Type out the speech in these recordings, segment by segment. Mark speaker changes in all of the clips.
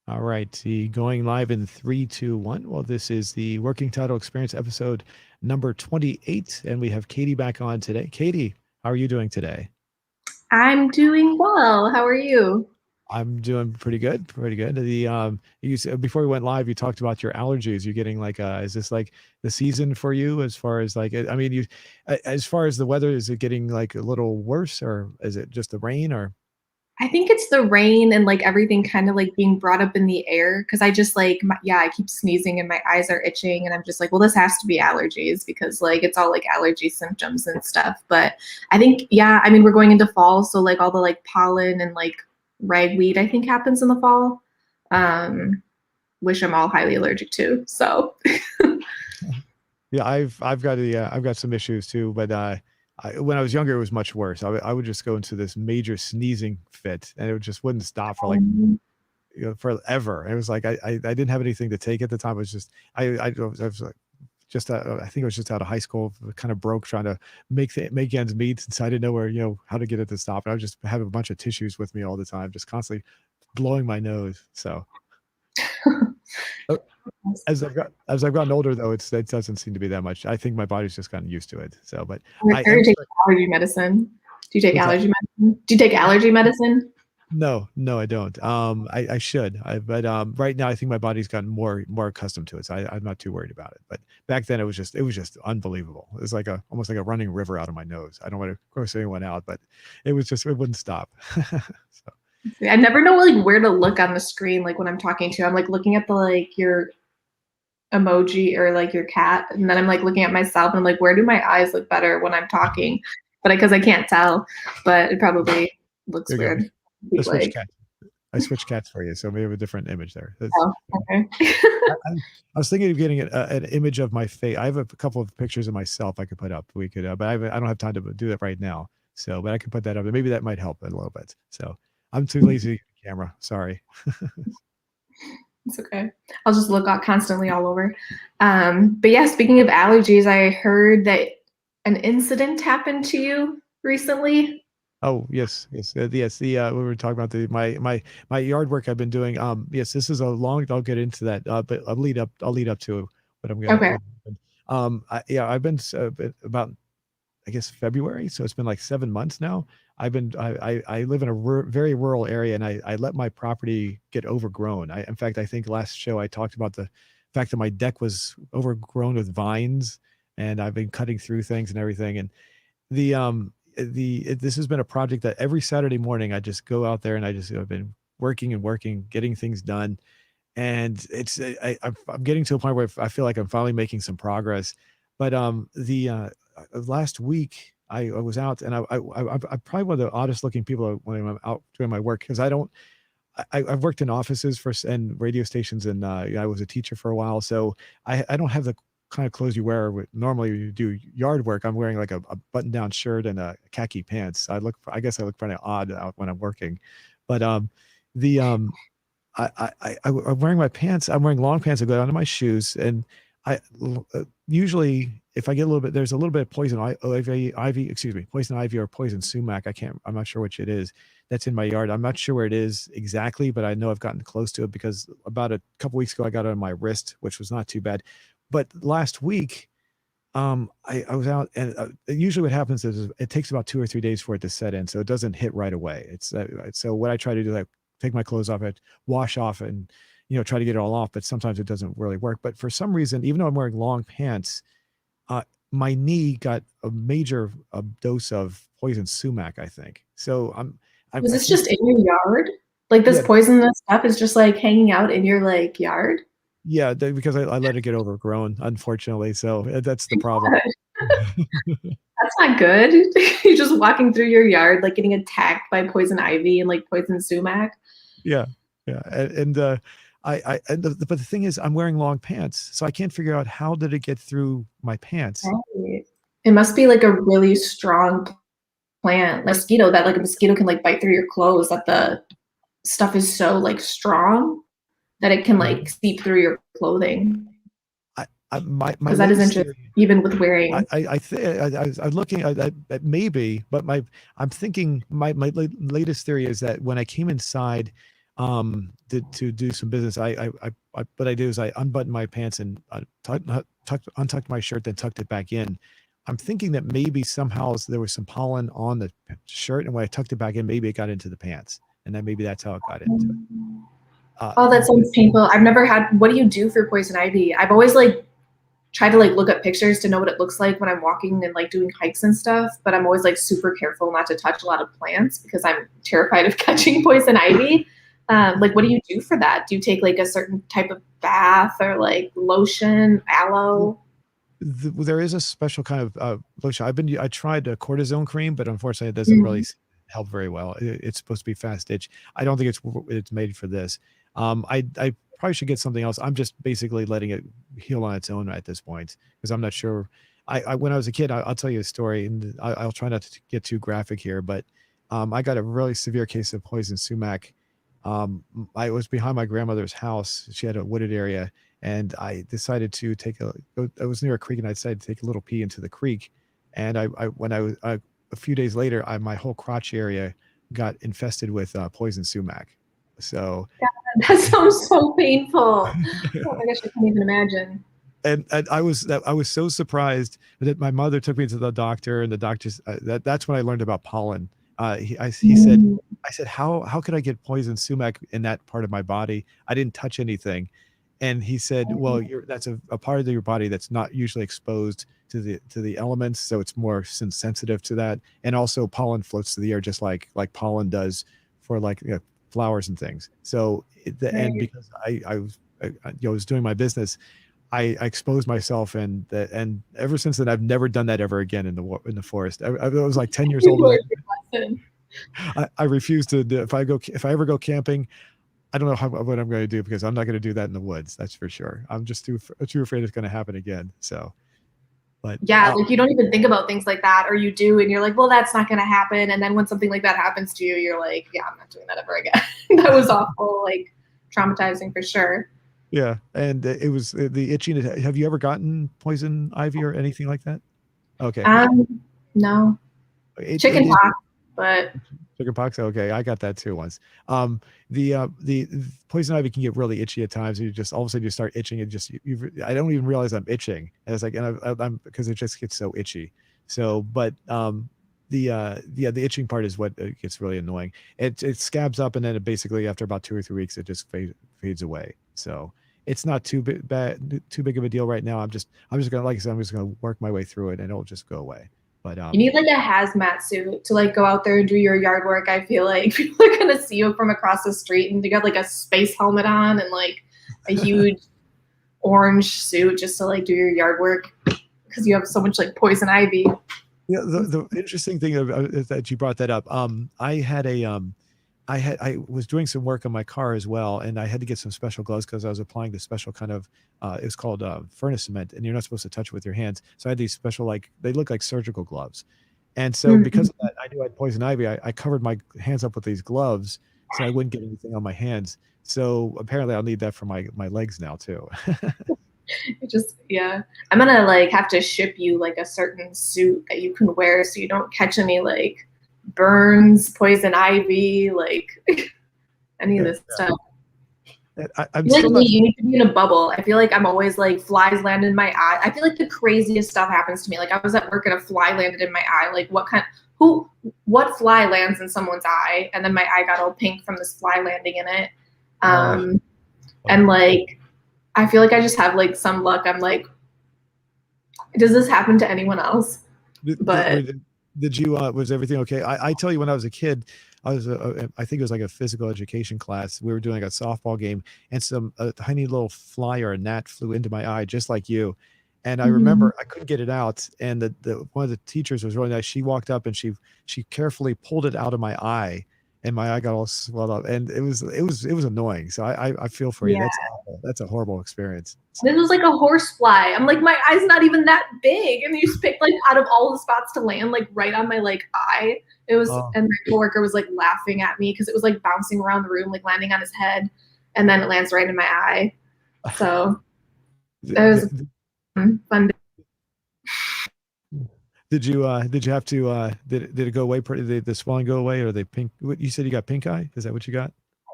Speaker 1: All right, going live in three, two, one. Well, this is the Working Title Experience episode number 28, and we have Katie back on today. Katie, how are you doing today?
Speaker 2: I'm doing well. How are you?
Speaker 1: I'm doing pretty good, pretty good. Before we went live, you talked about your allergies. You're getting like, is this like the season for you as far as like, I mean, as far as the weather, is it getting like a little worse, or is it just the rain, or?
Speaker 2: I think it's the rain and like everything kind of like being brought up in the air because I just like, yeah, I keep sneezing and my eyes are itching. And I'm just like, well, this has to be allergies because like it's all like allergy symptoms and stuff. But I think, yeah, I mean, we're going into fall. So like all the like pollen and like ragweed, I think happens in the fall, um, which I'm all highly allergic to. So
Speaker 1: Yeah, I've got some issues too, but when I was younger, it was much worse. I would just go into this major sneezing fit, and it just wouldn't stop for like forever. It was like I didn't have anything to take at the time. It was just I was like just I think I was just out of high school, kind of broke, trying to make ends meet, and so I didn't know where how to get it to stop. And I was just having a bunch of tissues with me all the time, just constantly blowing my nose. So. uh, as I've gotten older, though, it doesn't seem to be that much. I think my body's just gotten used to it. So, but I
Speaker 2: or
Speaker 1: am
Speaker 2: take allergy medicine. Do you take
Speaker 1: what's that?
Speaker 2: allergy medicine? Do you take allergy medicine?
Speaker 1: No, no, I don't. I should. But right now, I think my body's gotten more accustomed to it. So I'm not too worried about it. But back then, it was just unbelievable. It was like almost like a running river out of my nose. I don't want to gross anyone out, but it wouldn't stop. So.
Speaker 2: I never know like where to look on the screen like when I'm talking to you. I'm like looking at the like your emoji or like your cat, and then I'm like looking at myself and I'm like, where do my eyes look better when I'm talking? But because I can't tell, but it probably looks
Speaker 1: There you go.
Speaker 2: weird.
Speaker 1: I switched
Speaker 2: Like,
Speaker 1: cats. I switched cats for you, so we have a different image there.
Speaker 2: oh, okay.
Speaker 1: I was thinking of getting an image of my face. I have a couple of pictures of myself I could put up. We could, but I don't have time to do that right now. So, but I can put that up, and maybe that might help a little bit. So, I'm too lazy to get the camera. Sorry.
Speaker 2: It's okay. I'll just look out constantly all over. But yeah, speaking of allergies, I heard that an incident happened to you recently.
Speaker 1: Oh yes, yes, yes. We were talking about my yard work I've been doing. Yes, this is a long. I'll get into that. But I'll lead up to what I'm gonna.
Speaker 2: Okay.
Speaker 1: What, yeah, I've been about I guess February. So it's been like 7 months now. I live in a very rural area, and I let my property get overgrown. In fact, I think last show I talked about the fact that my deck was overgrown with vines, and I've been cutting through things and everything. And this has been a project that every Saturday morning I just go out there and I've been working and working, getting things done. And I'm getting to a point where I feel like I'm finally making some progress. But the last week I was out, and I'm probably one of the oddest looking people when I'm out doing my work, because I've worked in offices and radio stations, and I was a teacher for a while, so I don't have the kind of clothes you wear normally when you do yard work. I'm wearing like a button down shirt and a khaki pants. I guess I look kind of odd out when I'm working, but the I'm wearing my pants. I'm wearing long pants that go down to my shoes, and usually if I get a little bit, there's a little bit of poison ivy or poison sumac. I'm not sure which it is. That's in my yard. I'm not sure where it is exactly, but I know I've gotten close to it because about a couple weeks ago I got it on my wrist, which was not too bad. But last week, I was out, and usually what happens is it takes about 2 or 3 days for it to set in, so it doesn't hit right away. So what I try to do is I take my clothes off, I wash off, and try to get it all off. But sometimes it doesn't really work. But for some reason, even though I'm wearing long pants, my knee got a major dose of poison sumac, I think. So
Speaker 2: Was
Speaker 1: I
Speaker 2: this
Speaker 1: keep
Speaker 2: just in your yard? Like this
Speaker 1: yeah,
Speaker 2: poisonous stuff is just like hanging out in your like yard?
Speaker 1: yeah, because I let it get overgrown, unfortunately. So that's the problem.
Speaker 2: That's not good. You're just walking through your yard, like getting attacked by poison ivy and like poison sumac.
Speaker 1: Yeah, yeah, and but the thing is, I'm wearing long pants, so I can't figure out how did it get through my pants.
Speaker 2: Right. It must be like a really strong plant, mosquito that like a mosquito can like bite through your clothes. That the stuff is so like strong that it can like
Speaker 1: Mhm.
Speaker 2: seep through your clothing.
Speaker 1: My
Speaker 2: Because that is
Speaker 1: latest
Speaker 2: interesting,
Speaker 1: theory,
Speaker 2: even with wearing.
Speaker 1: I'm looking at maybe, but I'm thinking my latest theory is that when I came inside, to do some business. What I do is I unbutton my pants and untucked my shirt, then tucked it back in. I'm thinking that maybe somehow there was some pollen on the shirt, and when I tucked it back in, maybe it got into the pants, and then maybe that's how it got into it.
Speaker 2: Oh, that
Speaker 1: But
Speaker 2: sounds painful. I've never had. What do you do for poison ivy? I've always like tried to like look up pictures to know what it looks like when I'm walking and like doing hikes and stuff, but I'm always like super careful not to touch a lot of plants because I'm terrified of catching poison ivy. Like, what do you do for that? Do you take like a certain type of bath or like lotion, aloe?
Speaker 1: there is a special kind of lotion. I tried a cortisone cream, but unfortunately, it doesn't really
Speaker 2: Mm.
Speaker 1: help very well. It's supposed to be fast itch. I don't think it's made for this. I probably should get something else. I'm just basically letting it heal on its own at this point because I'm not sure. When I was a kid, I'll tell you a story, and I'll try not to get too graphic here, but I got a really severe case of poison sumac. I was behind my grandmother's house. She had a wooded area, and I decided to I was near a creek, and I decided to take a little pee into the creek. And when I was a few days later, my whole crotch area got infested with poison sumac. So,
Speaker 2: That sounds so painful. Oh my gosh, I can't even imagine.
Speaker 1: and I was so surprised that my mother took me to the doctor, and the doctors that's when I learned about pollen. He said,
Speaker 2: Mm.
Speaker 1: I said, how could I get poison sumac in that part of my body? I didn't touch anything. And he said, well, that's a part of your body that's not usually exposed to the elements, so it's more sensitive to that. And also pollen floats through the air just like pollen does for like, flowers and things. So and
Speaker 2: Right.
Speaker 1: because I was doing my business, I exposed myself, and ever since then I've never done that ever again in the forest. I was like 10 years
Speaker 2: You
Speaker 1: old, and
Speaker 2: learned your lesson.
Speaker 1: I refuse to do, if I ever go camping, I don't know what I'm going to do, because I'm not going to do that in the woods. That's for sure. I'm just too afraid it's going to happen again. So, but
Speaker 2: Yeah, like you don't even think about things like that, or you do, and you're like, well, that's not going to happen. And then when something like that happens to you, you're like, yeah, I'm not doing that ever again. That was awful, like traumatizing for sure.
Speaker 1: yeah, and it was the itching. Have you ever gotten poison ivy or anything like that? Okay,
Speaker 2: No,
Speaker 1: it
Speaker 2: chicken
Speaker 1: is.
Speaker 2: pox, but
Speaker 1: Chickenpox. Okay, I got that too once. The poison ivy can get really itchy at times. You just all of a sudden you start itching, and I don't even realize I'm itching, and it's like, and I'm because it just gets so itchy. So, but the itching part is what gets really annoying. It scabs up, and then it basically, after about 2 or 3 weeks, it just fades away. So it's not too big of a deal right now. I'm just gonna, like I said, I'm just gonna work my way through it, and it'll just go away. But
Speaker 2: you need like a hazmat suit to like go out there and do your yard work. I feel like people are gonna see you from across the street, and you got like a space helmet on and like a huge orange suit just to like do your yard work because you have so much like poison ivy.
Speaker 1: Yeah, the interesting thing is that you brought that up. I was doing some work on my car as well, and I had to get some special gloves because I was applying this special kind of it's called furnace cement, and you're not supposed to touch it with your hands. So I had these special, like, they look like surgical gloves. And so
Speaker 2: Mm-hmm.
Speaker 1: because of that, I knew I had poison ivy. I covered my hands up with these gloves so I wouldn't get anything on my hands. So apparently I'll need that for my legs now too.
Speaker 2: It just yeah. I'm gonna like have to ship you like a certain suit that you can wear so you don't catch any like burns, poison ivy, like any of
Speaker 1: Yeah.
Speaker 2: this stuff.
Speaker 1: I'm
Speaker 2: You like
Speaker 1: still
Speaker 2: me,
Speaker 1: not.
Speaker 2: you need to be in a bubble. I feel like I'm always like flies land in my eye. I feel like the craziest stuff happens to me. Like I was at work and a fly landed in my eye. Like what fly lands in someone's eye? And then my eye got all pink from this fly landing in it.
Speaker 1: Oh,
Speaker 2: Um, and
Speaker 1: wow.
Speaker 2: like I feel like I just have like some luck. I'm like, does this happen to anyone else? But
Speaker 1: Did you was everything okay? I tell you, when I was a kid, I think it was like a physical education class. We were doing a softball game, and a tiny little fly or a gnat flew into my eye, just like you. And I
Speaker 2: mhm.
Speaker 1: remember I couldn't get it out, and the one of the teachers was really nice. She walked up, and she carefully pulled it out of my eye, and my eye got all swelled up, and it was annoying. So I feel for you.
Speaker 2: Yeah.
Speaker 1: That's awful. That's a horrible experience.
Speaker 2: This
Speaker 1: So.
Speaker 2: was like a horse fly. I'm like, my eye's not even that big. And you just picked like out of all the spots to land, like right on my like eye. It was,
Speaker 1: Oh.
Speaker 2: and my coworker was like laughing at me because it was like bouncing around the room, like landing on his head. And then it lands right in my eye. So it was fun.
Speaker 1: Did you have to did it go away, the swelling go away, or the pink, what you said, you got pink eye? Is that what you got?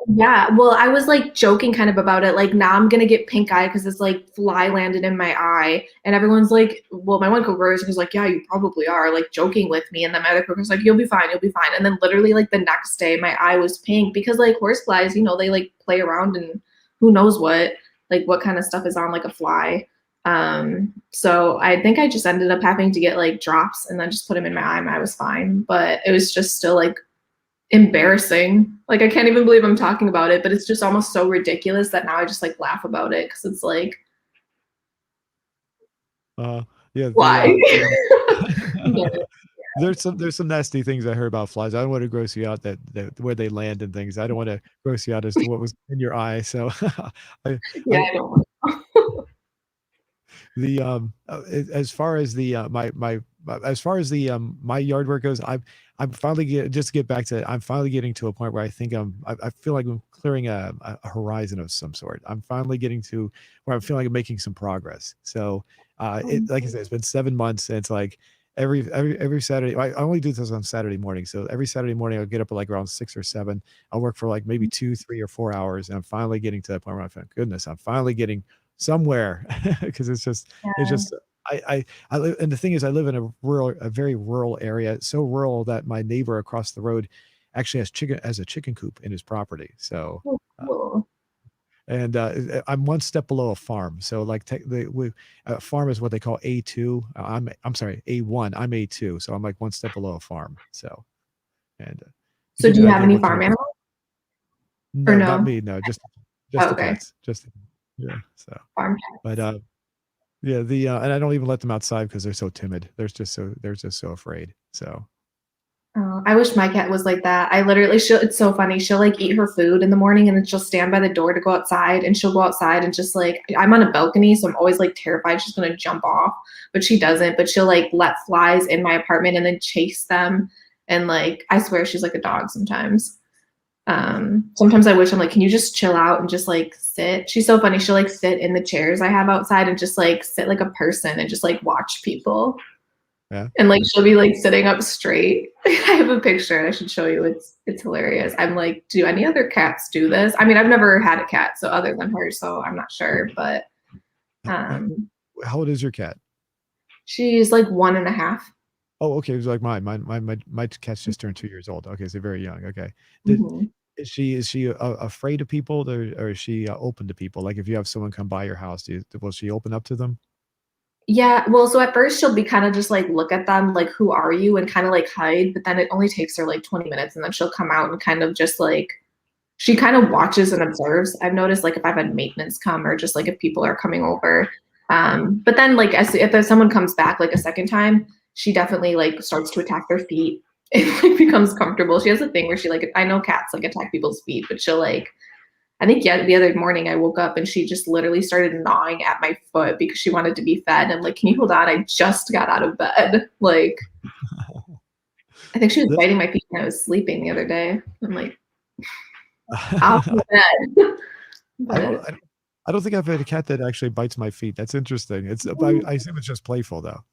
Speaker 2: Yeah, well, I was like joking kind of about it. Like, now I'm gonna get pink eye because this like fly landed in my eye, and everyone's like, well, my one coworker was like, yeah, you probably are, like joking with me, and then my other coworker's like, you'll be fine. And then literally like the next day, my eye was pink because like horseflies, they like play around and who knows what kind of stuff is on like a fly. So I think I just ended up having to get like drops and then just put them in my eye. My eye was fine, but it was just still like embarrassing. Like I can't even believe I'm talking about it, but it's just almost so ridiculous that now I just like laugh about it because it's like,
Speaker 1: Uh, yeah,
Speaker 2: why?
Speaker 1: the there's some nasty things I heard about flies. I don't want to gross you out that where they land and things. I don't want to gross you out as to what was in your eye. So I
Speaker 2: Yeah,
Speaker 1: I
Speaker 2: I don't.
Speaker 1: the as far as the as far as the my yard work goes, I'm finally just to get back to it, I'm finally getting to a point where I think I feel like I'm clearing a horizon of some sort. I'm finally getting to where I'm feeling like I'm making some progress. So it like I said, it's been 7 months, and it's like every Saturday. I only do this on Saturday morning. So every Saturday morning I'll get up at like around 6 or 7. I'll work for like maybe 2, 3, or 4 hours, and I'm finally getting to that point where I think, goodness, I'm finally getting somewhere because it's
Speaker 2: Yeah.
Speaker 1: just I live, and the thing is I live in a very rural area, so rural that my neighbor across the road actually has a chicken coop in his property. So
Speaker 2: Oh, cool.
Speaker 1: and I'm one step below a farm. So like a farm is what they call A2. I'm sorry, A1. I'm A2. So I'm like one step below a farm. So and to
Speaker 2: So
Speaker 1: give
Speaker 2: do
Speaker 1: you
Speaker 2: you
Speaker 1: an
Speaker 2: have
Speaker 1: idea of
Speaker 2: any
Speaker 1: what
Speaker 2: farm
Speaker 1: kind of
Speaker 2: animals or
Speaker 1: no, not
Speaker 2: no?
Speaker 1: me, no, just
Speaker 2: Oh,
Speaker 1: the
Speaker 2: okay.
Speaker 1: pets, just yeah. So
Speaker 2: Farm
Speaker 1: but
Speaker 2: cats.
Speaker 1: yeah, and I don't even let them outside because they're so timid. They're just so afraid. So
Speaker 2: Oh, I wish my cat was like that. I literally, it's so funny. She'll like eat her food in the morning and then she'll stand by the door to go outside and she'll go outside and just like, I'm on a balcony. So I'm always like terrified she's going to jump off, but she doesn't. But she'll like let flies in my apartment and then chase them. And like, I swear she's like a dog sometimes. Sometimes I wish I'm like, can you just chill out and just like sit? She's so funny. She'll like sit in the chairs I have outside and just like sit like a person and just like watch people.
Speaker 1: yeah.
Speaker 2: And like she'll be like sitting up straight. I have a picture I should show you. It's hilarious. I'm like, do any other cats do this? I mean, I've never had a cat, so other than her, so I'm not sure. But
Speaker 1: Uh,
Speaker 2: um
Speaker 1: How old is your cat?
Speaker 2: she's like 1.5.
Speaker 1: Oh, okay. It was like my cat's just turned 2 years old. Okay, so very young. Okay. Did
Speaker 2: Mhm.
Speaker 1: is she afraid of people, or is she open to people? Like if you have someone come by your house, will she open up to them?
Speaker 2: Yeah, well, so at first she'll be kind of just like look at them, like, who are you? And kind of like hide, but then it only takes her like 20 minutes and then she'll come out and kind of just like she kind of watches and observes. I've noticed like if I've had maintenance come or just like if people are coming over. But then like if someone comes back like a second time, she definitely like starts to attack their feet. It like becomes comfortable. She has a thing where she like I know cats like attack people's feet, but she'll like I think yeah, the other morning I woke up and she just literally started gnawing at my foot because she wanted to be fed. I'm like, can you hold on? I just got out of bed. Like I think she was
Speaker 1: The-
Speaker 2: biting my feet when I was sleeping the other day. I'm like, off the bed.
Speaker 1: I don't
Speaker 2: But
Speaker 1: I don't I don't think I've had a cat that actually bites my feet. That's interesting. I assume it's just playful though.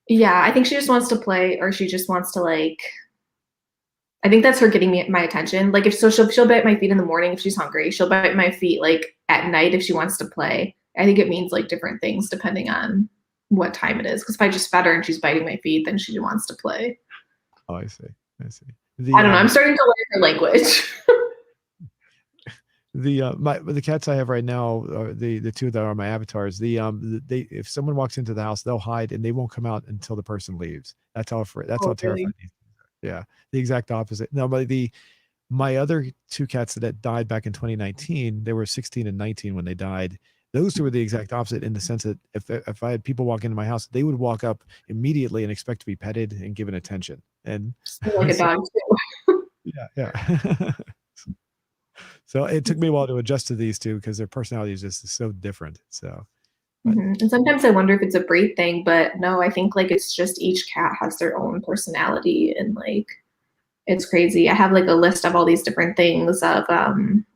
Speaker 2: yeah, I think she just wants to play or she just wants to like I think that's her getting me my attention. Like if so she'll bite my feet in the morning if she's hungry. She'll bite my feet like at night if she wants to play. I think it means like different things depending on what time it is. Because if I just fed her and she's biting my feet, then she wants to play.
Speaker 1: Oh, I see. I see.
Speaker 2: I
Speaker 1: The
Speaker 2: don't know. I'm starting to learn her language.
Speaker 1: the cats I have right now are the two that are my avatars. They if someone walks into the house, they'll hide and they won't come out until the person leaves. That's how
Speaker 2: Oh,
Speaker 1: terrified
Speaker 2: really?
Speaker 1: these. Yeah, the exact opposite. No, but my other two cats that died back in 2019, they were 16 and 19 when they died. Those two were the exact opposite in the sense that if I had people walk into my house, they would walk up immediately and expect to be petted and given attention. And
Speaker 2: Like a
Speaker 1: so
Speaker 2: dog too.
Speaker 1: yeah, yeah. So it took me a while to adjust to these two because their personality is just so different. So, but
Speaker 2: And sometimes I wonder if it's a breed thing, but no, I think like it's just each cat has their own personality and like it's crazy. I have like a list of all these different things of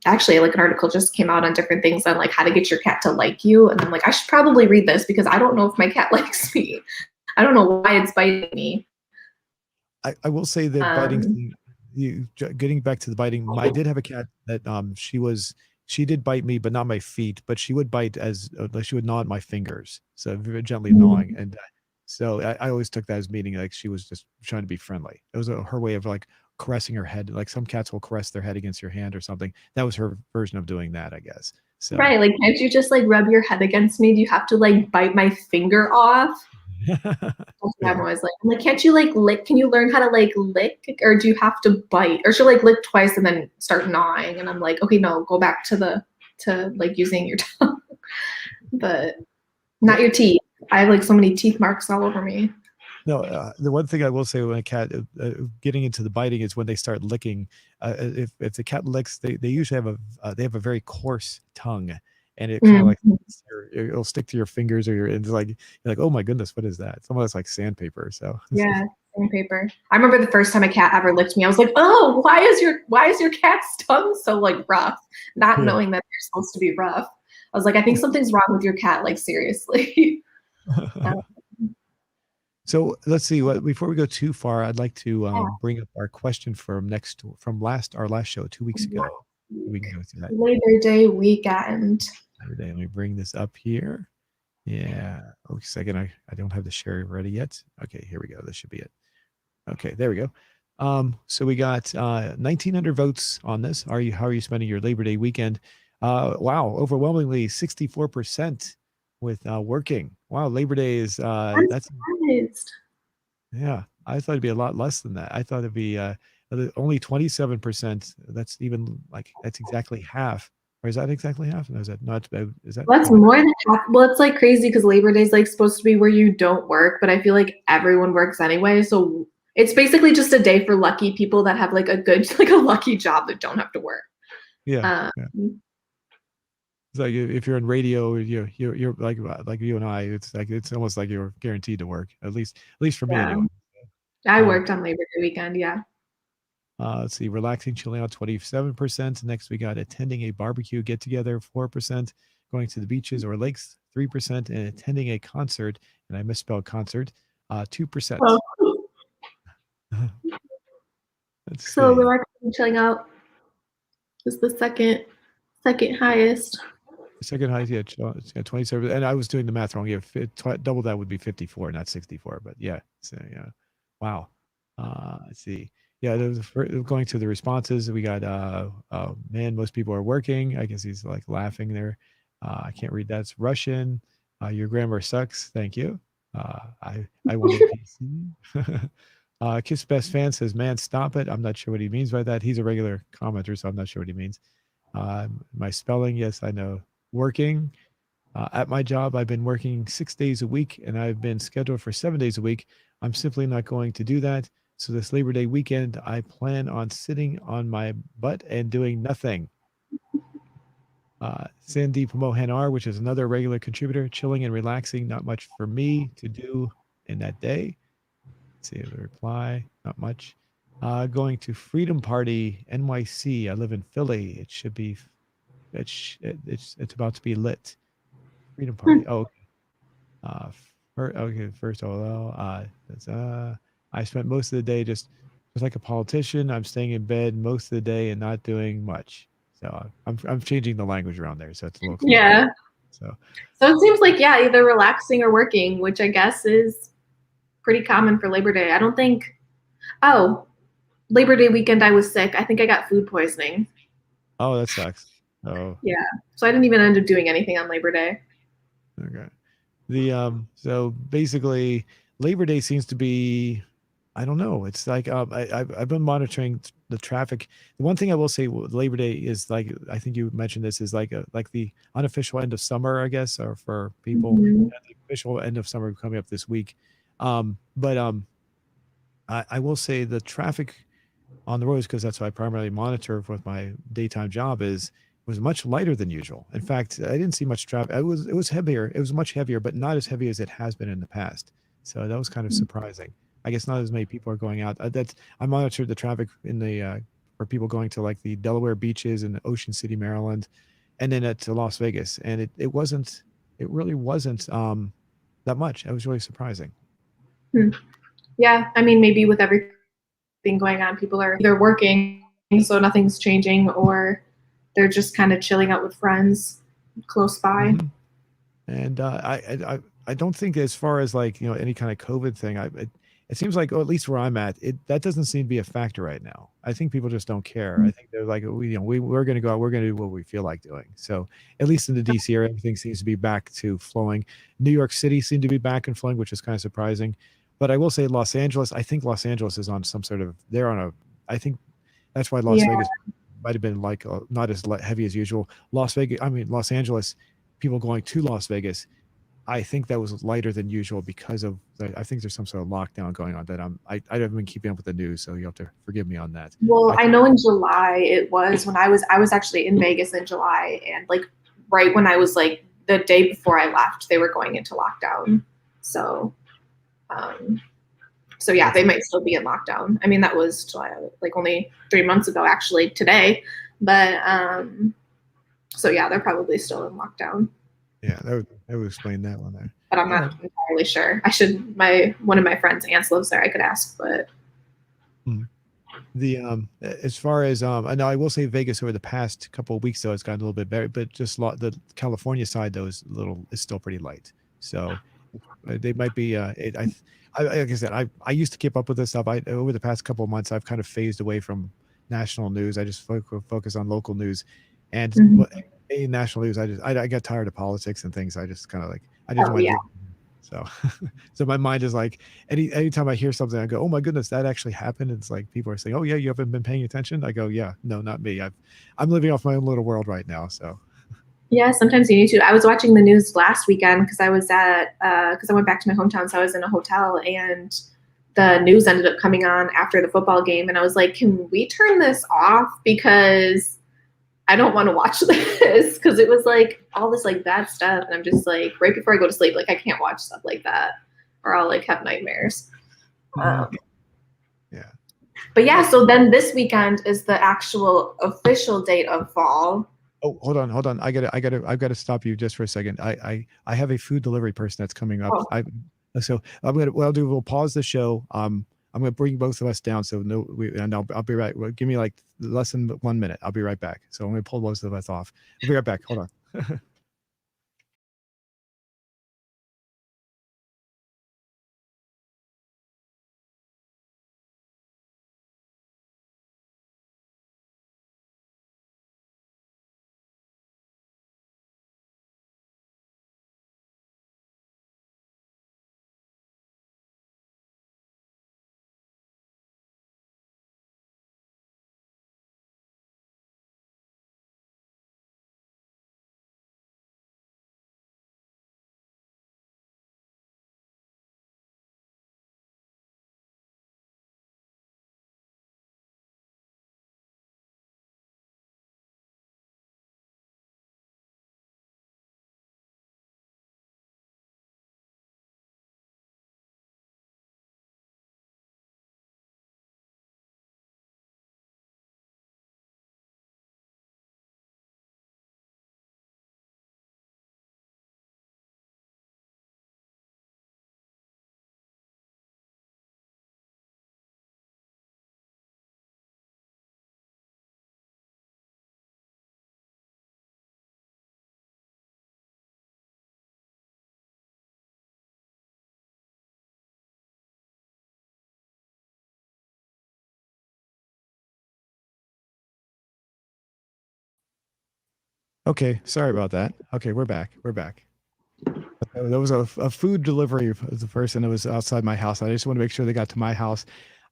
Speaker 2: actually like an article just came out on different things on like how to get your cat to like you. And I'm like, I should probably read this because I don't know if my cat likes me. I don't know why it's biting me.
Speaker 1: I will say the biting
Speaker 2: Um,
Speaker 1: thing. getting back to the biting, I did have a cat that she did bite me, but not my feet, but she would bite as like she would gnaw at my fingers, so very gently gnawing,
Speaker 2: Mm.
Speaker 1: and so I always took that as meaning like she was just trying to be friendly. It was her way of like caressing her head, like some cats will caress their head against your hand or something. That was her version of doing that, I guess. So
Speaker 2: Right, like, can't you just, like, rub your head against me? Do you have to, like, bite my finger off? That's what I'm
Speaker 1: yeah,
Speaker 2: always like. I'm like, "Can't you, like, lick? Can you learn how to, like, lick, or do you have to bite?" Or she'll, like, lick twice and then start gnawing, and I'm like, "Okay, no, go back to, like, using your tongue." But not
Speaker 1: yeah.
Speaker 2: your teeth. I have, like, so many teeth marks all over me.
Speaker 1: No, the one thing I will say when a cat getting into the biting is when they start licking. If the cat licks, they usually have they have a very coarse tongue, and it kind of like
Speaker 2: Mhm.
Speaker 1: it'll stick to your fingers or your it's like you're like, oh my goodness, what is that? It's almost like sandpaper. So
Speaker 2: Yeah, sandpaper. I remember the first time a cat ever licked me, I was like, "Oh, why is your cat's tongue so, like, rough?" Not
Speaker 1: yeah.
Speaker 2: knowing that they're supposed to be rough. I was like, "I think something's wrong with your cat, like, seriously." Um,
Speaker 1: So let's see what before we go too far, I'd like to
Speaker 2: yeah,
Speaker 1: bring up our question from last our last show 2 weeks
Speaker 2: last
Speaker 1: ago. We
Speaker 2: week.
Speaker 1: can go through that.
Speaker 2: Labor Day weekend.
Speaker 1: Let me bring this up here. Yeah. Oh, a second. I don't have the share ready yet. Okay, here we go. This should be it. Okay, there we go. So we got 1,900 votes on this. How are you spending your Labor Day weekend? Wow, overwhelmingly 64% with working. Wow, Labor Day is
Speaker 2: I'm
Speaker 1: that's
Speaker 2: surprised.
Speaker 1: yeah. I thought it'd be a lot less than that. I thought it'd be only 27%. That's even like that's exactly half. Or is that exactly half? No, is that not? Is that
Speaker 2: That's
Speaker 1: more?
Speaker 2: more than half. Well, it's, like, crazy because Labor Day is, like, supposed to be where you don't work, but I feel like everyone works anyway, so it's basically just a day for lucky people that have, like, a good like, a lucky job that don't have to work.
Speaker 1: Yeah.
Speaker 2: Um,
Speaker 1: Yeah. It's like if you're in radio, you're like you and I. It's like it's almost like you're guaranteed to work. At least for me
Speaker 2: yeah.
Speaker 1: anyway.
Speaker 2: I
Speaker 1: Um,
Speaker 2: worked on Labor Day weekend, yeah.
Speaker 1: let's see, relaxing, chilling out, 27%. Next, we got attending a barbecue get together, 4%. Going to the beaches or lakes, 3%, and attending a concert. And I misspelled concert,
Speaker 2: Oh,
Speaker 1: 2%. Let's
Speaker 2: so
Speaker 1: see.
Speaker 2: relaxing and chilling out is the second highest.
Speaker 1: The second highest, yeah, it's got 27. And I was doing the math wrong. Yeah, double that would be 54, not 64. But yeah, so yeah, wow. Let's see. Yeah, going to the responses. We got man, most people are working. I guess he's like laughing there. I can't read that. It's Russian. Your grammar sucks. Thank you. I wanted PC. Kiss Best Fan says, "Man, stop it." I'm not sure what he means by that. He's a regular commenter, so I'm not sure what he means. My spelling, yes, I know. Working at my job, I've been working 6 days a week and I've been scheduled for 7 days a week. I'm simply not going to do that. So, this Labor Day weekend, I plan on sitting on my butt and doing nothing. Sandeep Mohanar, which is another regular contributor, chilling and relaxing. Not much for me to do in that day. Let's see the reply. Not much. Going to Freedom Party NYC. I live in Philly. It should be. It's about to be lit. Freedom Party. Oh, okay. Uh, okay. First OLL. I spent most of the day just like a politician. I'm staying in bed most of the day and not doing much. So I'm changing the language around there, so it's a little clearer.
Speaker 2: Yeah.
Speaker 1: So
Speaker 2: So it seems like, yeah, either relaxing or working, which I guess is pretty common for Labor Day. I don't think, oh, Labor Day weekend, I was sick. I think I got food poisoning.
Speaker 1: oh, that sucks. Oh,
Speaker 2: Yeah. So I didn't even end up doing anything on Labor Day.
Speaker 1: okay. So basically Labor Day seems to be I don't know. It's like I've been monitoring the traffic. The one thing I will say with Labor Day is like I think you mentioned this is like the unofficial end of summer, I guess, or for people.
Speaker 2: Mhm.
Speaker 1: The official end of summer coming up this week. But I will say the traffic on the roads because that's what I primarily monitor with my daytime job is was much lighter than usual. In fact, I didn't see much traffic. It was heavier. It was much heavier, but not as heavy as it has been in the past. So that was kind of surprising. I guess not as many people are going out. That's I monitored the traffic in the for people going to like the Delaware beaches and Ocean City, Maryland, and then to Las Vegas, and it really wasn't that much. It was really surprising.
Speaker 2: Hmm. Yeah. I mean, maybe with everything going on. People are either working, so nothing's changing, or they're just kind of chilling out with friends close by.
Speaker 1: Mhm. And I don't think as far as like any kind of COVID thing, it seems like, or at least where I'm at, it that doesn't seem to be a factor right now. I think people just don't care. I think they're like, we're going to go out, we're going to do what we feel like doing. So at least in the DC area, everything seems to be back to flowing. New York City seemed to be back and flowing, which is kind of surprising. But I will say Los Angeles, I think Los Angeles is on some sort of, they're on a, I think that's why Las
Speaker 2: Yeah.
Speaker 1: Vegas might have been like not as heavy as usual. Los Angeles, people going to Las Vegas, I think that was lighter than usual because of I think there's some sort of lockdown going on that I haven't been keeping up with the news, so you have to forgive me on that.
Speaker 2: Well,
Speaker 1: I
Speaker 2: I
Speaker 1: think
Speaker 2: know in July it was when I was actually in Vegas in July, and like right when I was like the day before I left, they were going into lockdown. So um so yeah,
Speaker 1: that's
Speaker 2: they might still be in lockdown. I mean, that was July, like only 3 months ago actually today. But so yeah, they're probably still in lockdown.
Speaker 1: yeah, that would explain that one there.
Speaker 2: But I'm
Speaker 1: All
Speaker 2: not
Speaker 1: right.
Speaker 2: entirely sure. I should my one of my friends' aunts lives there. I could ask, but
Speaker 1: Mhm. The as far as I know, I will say Vegas over the past couple of weeks though it's gotten a little bit better, but just the California side though is still pretty light. So they might be like I said, I used to keep up with this stuff. I over the past couple of months I've kind of phased away from national news. I just focus on local news, and
Speaker 2: mhm.
Speaker 1: in national news I got tired of politics and things. I just kind of like I just
Speaker 2: Oh
Speaker 1: want to
Speaker 2: yeah.
Speaker 1: leave. So so my mind is like anytime I hear something I go, oh my goodness, that actually happened. It's like people are saying, oh yeah, you haven't been paying attention. I go, yeah, no, not me. I'm living off my own little world right now. So
Speaker 2: Yeah, sometimes you need to. I was watching the news last weekend because I was at because I went back to my hometown, so I was in a hotel, and the news ended up coming on after the football game, and I was like, "Can we turn this off? Because I don't want to watch this." Because it was like all this like bad stuff, and I'm just like, right before I go to sleep, like I can't watch stuff like that, or I'll like have nightmares.
Speaker 1: mhm,
Speaker 2: Um,
Speaker 1: yeah.
Speaker 2: but yeah, so then this weekend is the actual official date of fall.
Speaker 1: Oh, hold on. I've got to stop you just for a second. I have a food delivery person that's coming up.
Speaker 2: Oh,
Speaker 1: So what I'll do, we'll pause the show. I'm gonna bring both of us down. So no, and I'll be right. Well, give me like less than 1 minute. I'll be right back. So I'm gonna pull both of us off. I'll be right back. Hold on. Okay, sorry about that. Okay, we're back. We're back. There was a food delivery of the person that was outside my house. I just want to make sure they got to my house.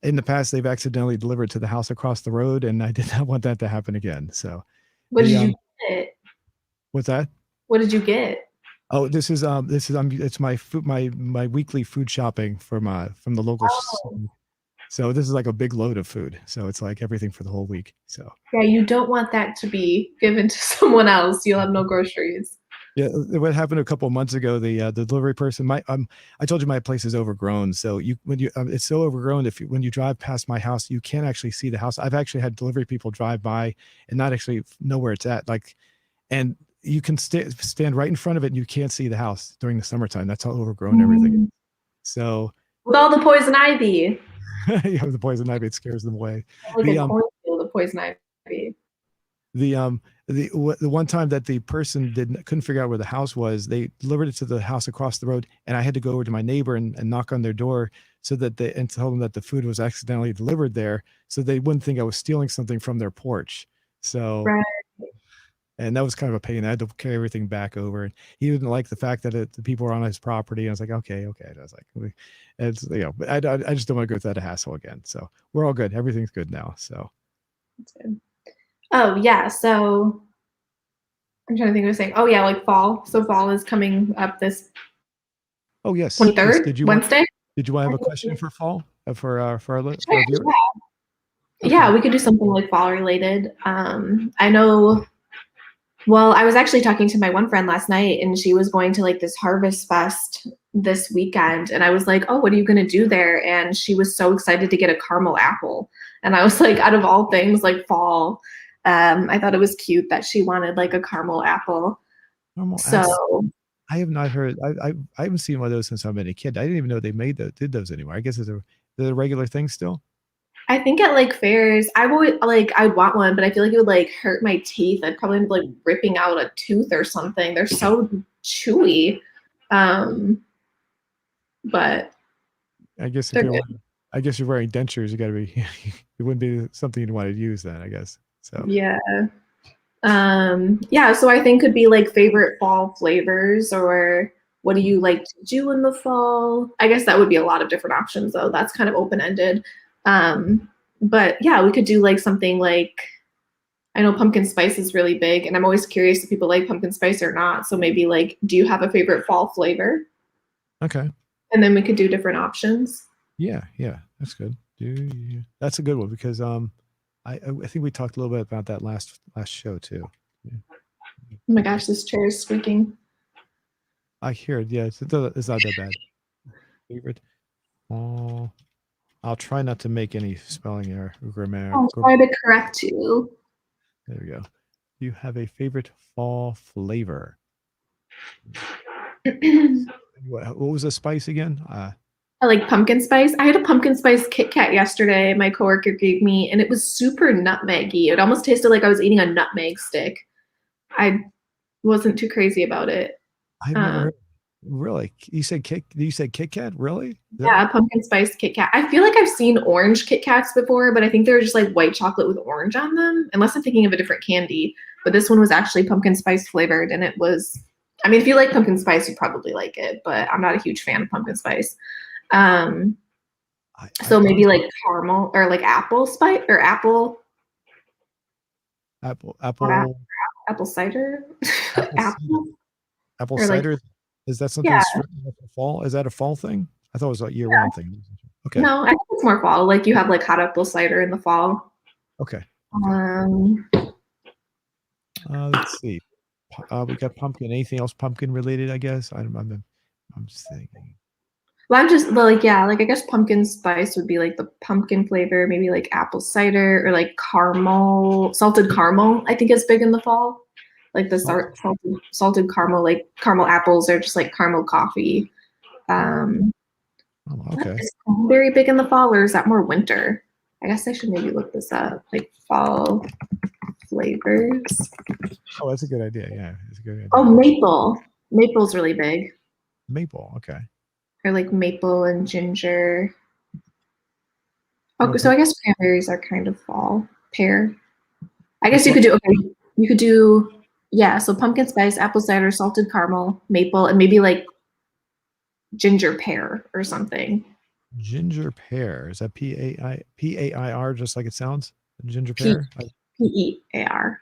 Speaker 1: In the past, they've accidentally delivered to the house across the road, and I did not want that to happen again. So
Speaker 2: what
Speaker 1: the
Speaker 2: did you get?
Speaker 1: what's that?
Speaker 2: What did you get?
Speaker 1: Oh, this is it's my food my weekly food shopping from the local.
Speaker 2: Oh,
Speaker 1: So this is like a big load of food. So it's like everything for the whole week. So
Speaker 2: yeah, you don't want that to be given to someone else. You'll have no groceries.
Speaker 1: yeah, what happened a couple of months ago? The delivery person, I told you my place is overgrown. So when you it's so overgrown, when you drive past my house, you can't actually see the house. I've actually had delivery people drive by and not actually know where it's at. Like, and you can stand right in front of it and you can't see the house during the summertime. That's how overgrown everything is.
Speaker 2: Mm.
Speaker 1: So
Speaker 2: With all the poison ivy.
Speaker 1: You have the poison ivy, it scares them away.
Speaker 2: Like a
Speaker 1: The
Speaker 2: cornfield of poison ivy.
Speaker 1: the the one time that the person didn't couldn't figure out where the house was, they delivered it to the house across the road, and I had to go over to my neighbor and knock on their door so that they and tell them that the food was accidentally delivered there, so they wouldn't think I was stealing something from their porch. So,
Speaker 2: Right.
Speaker 1: and that was kind of a pain. I had to carry everything back over. And he didn't like the fact that the people were on his property. And I was like, okay, okay. And I was like, it's, but I just don't want to go through that hassle again. So we're all good. Everything's good now. So,
Speaker 2: That's good. Oh yeah, so I'm trying to think of a saying. Oh yeah, like fall. So fall is coming up this
Speaker 1: oh yes, yes.
Speaker 2: 23rd, Wednesday.
Speaker 1: Did you want to have a question for fall for
Speaker 2: Sure,
Speaker 1: our viewers?
Speaker 2: yeah,
Speaker 1: Okay.
Speaker 2: we could do something like fall related. I know. Well, I was actually talking to my one friend last night, and she was going to like this harvest fest this weekend, and I was like, "Oh, what are you going to do there?" And she was so excited to get a caramel apple, and I was like, out of all things, like fall, I thought it was cute that she wanted like a caramel apple.
Speaker 1: Normal apps.
Speaker 2: So
Speaker 1: I have not heard. I haven't seen one of those since I've been a kid. I didn't even know they did those anymore. I guess they're a regular thing still.
Speaker 2: I think at like fairs, I would like I'd want one, but I feel like it would like hurt my teeth. I'd probably end up like ripping out a tooth or something. They're so chewy. Um, but
Speaker 1: I guess if
Speaker 2: they're
Speaker 1: you're
Speaker 2: good.
Speaker 1: wearing, I guess you're wearing dentures, you got to be. It wouldn't be something you'd want to use then. I guess so.
Speaker 2: Yeah. Yeah, so I think could be like favorite fall flavors or what do you like to do in the fall? I guess that would be a lot of different options though. That's kind of open-ended. But yeah, we could do like something like I know pumpkin spice is really big, and I'm always curious if people like pumpkin spice or not. So maybe like, do you have a favorite fall flavor?
Speaker 1: Okay.
Speaker 2: And then we could do different options.
Speaker 1: Yeah, yeah, that's good. That's a good one because I think we talked a little bit about that last show too. Yeah.
Speaker 2: Oh my gosh, this chair is squeaking.
Speaker 1: I hear it. Yeah, it's not that bad. Favorite. Oh, I'll try not to make any spelling error, grammar.
Speaker 2: I'll try to correct you.
Speaker 1: There we go. You have a favorite fall flavor. What was the spice again?
Speaker 2: I like pumpkin spice. I had a pumpkin spice Kit Kat yesterday. My coworker gave me, and it was super nutmeggy. It almost tasted like I was eating a nutmeg stick. I wasn't too crazy about it.
Speaker 1: I've never
Speaker 2: Um,
Speaker 1: heard. Really? You said Kit Kat? Really?
Speaker 2: yeah, pumpkin spice Kit Kat. I feel like I've seen orange Kit Kats before, but I think they're just like white chocolate with orange on them, unless I'm thinking of a different candy. But this one was actually pumpkin spice flavored, and it was. I mean, if you like pumpkin spice, you probably like it, but I'm not a huge fan of pumpkin spice. Um,
Speaker 1: I
Speaker 2: so maybe
Speaker 1: honestly,
Speaker 2: like caramel or like apple spice or apple
Speaker 1: apple
Speaker 2: not
Speaker 1: apple
Speaker 2: apple cider,
Speaker 1: apple cider.
Speaker 2: apple
Speaker 1: Apple
Speaker 2: or like
Speaker 1: cider. Is that something
Speaker 2: yeah.
Speaker 1: strictly for fall? Is that a fall thing? I thought it was a year-round thing. Okay.
Speaker 2: No, I think it's more fall. Like you have like hot apple cider in the fall.
Speaker 1: Okay. Okay.
Speaker 2: Um,
Speaker 1: Let's see. We got pumpkin. Anything else pumpkin related? I guess I'm just thinking.
Speaker 2: well, I'm just like yeah, like I guess pumpkin spice would be like the pumpkin flavor, maybe like apple cider or like caramel, salted caramel. I think is big in the fall. Like the
Speaker 1: Salt.
Speaker 2: salted caramel, like caramel apples or just like caramel coffee. Um,
Speaker 1: Oh,
Speaker 2: what
Speaker 1: okay.
Speaker 2: is very big in the fall, or is that more winter? I guess I should maybe look this up. Like fall flavors.
Speaker 1: Oh, that's a good idea. Yeah, it's a good
Speaker 2: Oh,
Speaker 1: idea.
Speaker 2: maple. Maple's really big.
Speaker 1: Maple. Okay.
Speaker 2: Or like maple and ginger.
Speaker 1: You want
Speaker 2: Okay,
Speaker 1: to
Speaker 2: so
Speaker 1: take?
Speaker 2: I guess cranberries are kind of fall. Pear. I guess
Speaker 1: That's
Speaker 2: you
Speaker 1: what
Speaker 2: could do okay. You could do yeah, so pumpkin spice, apple cider, salted caramel, maple, and maybe like ginger pear or something.
Speaker 1: ginger pear. Is that Pair? Just like it sounds. Ginger
Speaker 2: P
Speaker 1: pear.
Speaker 2: P-E-A-R.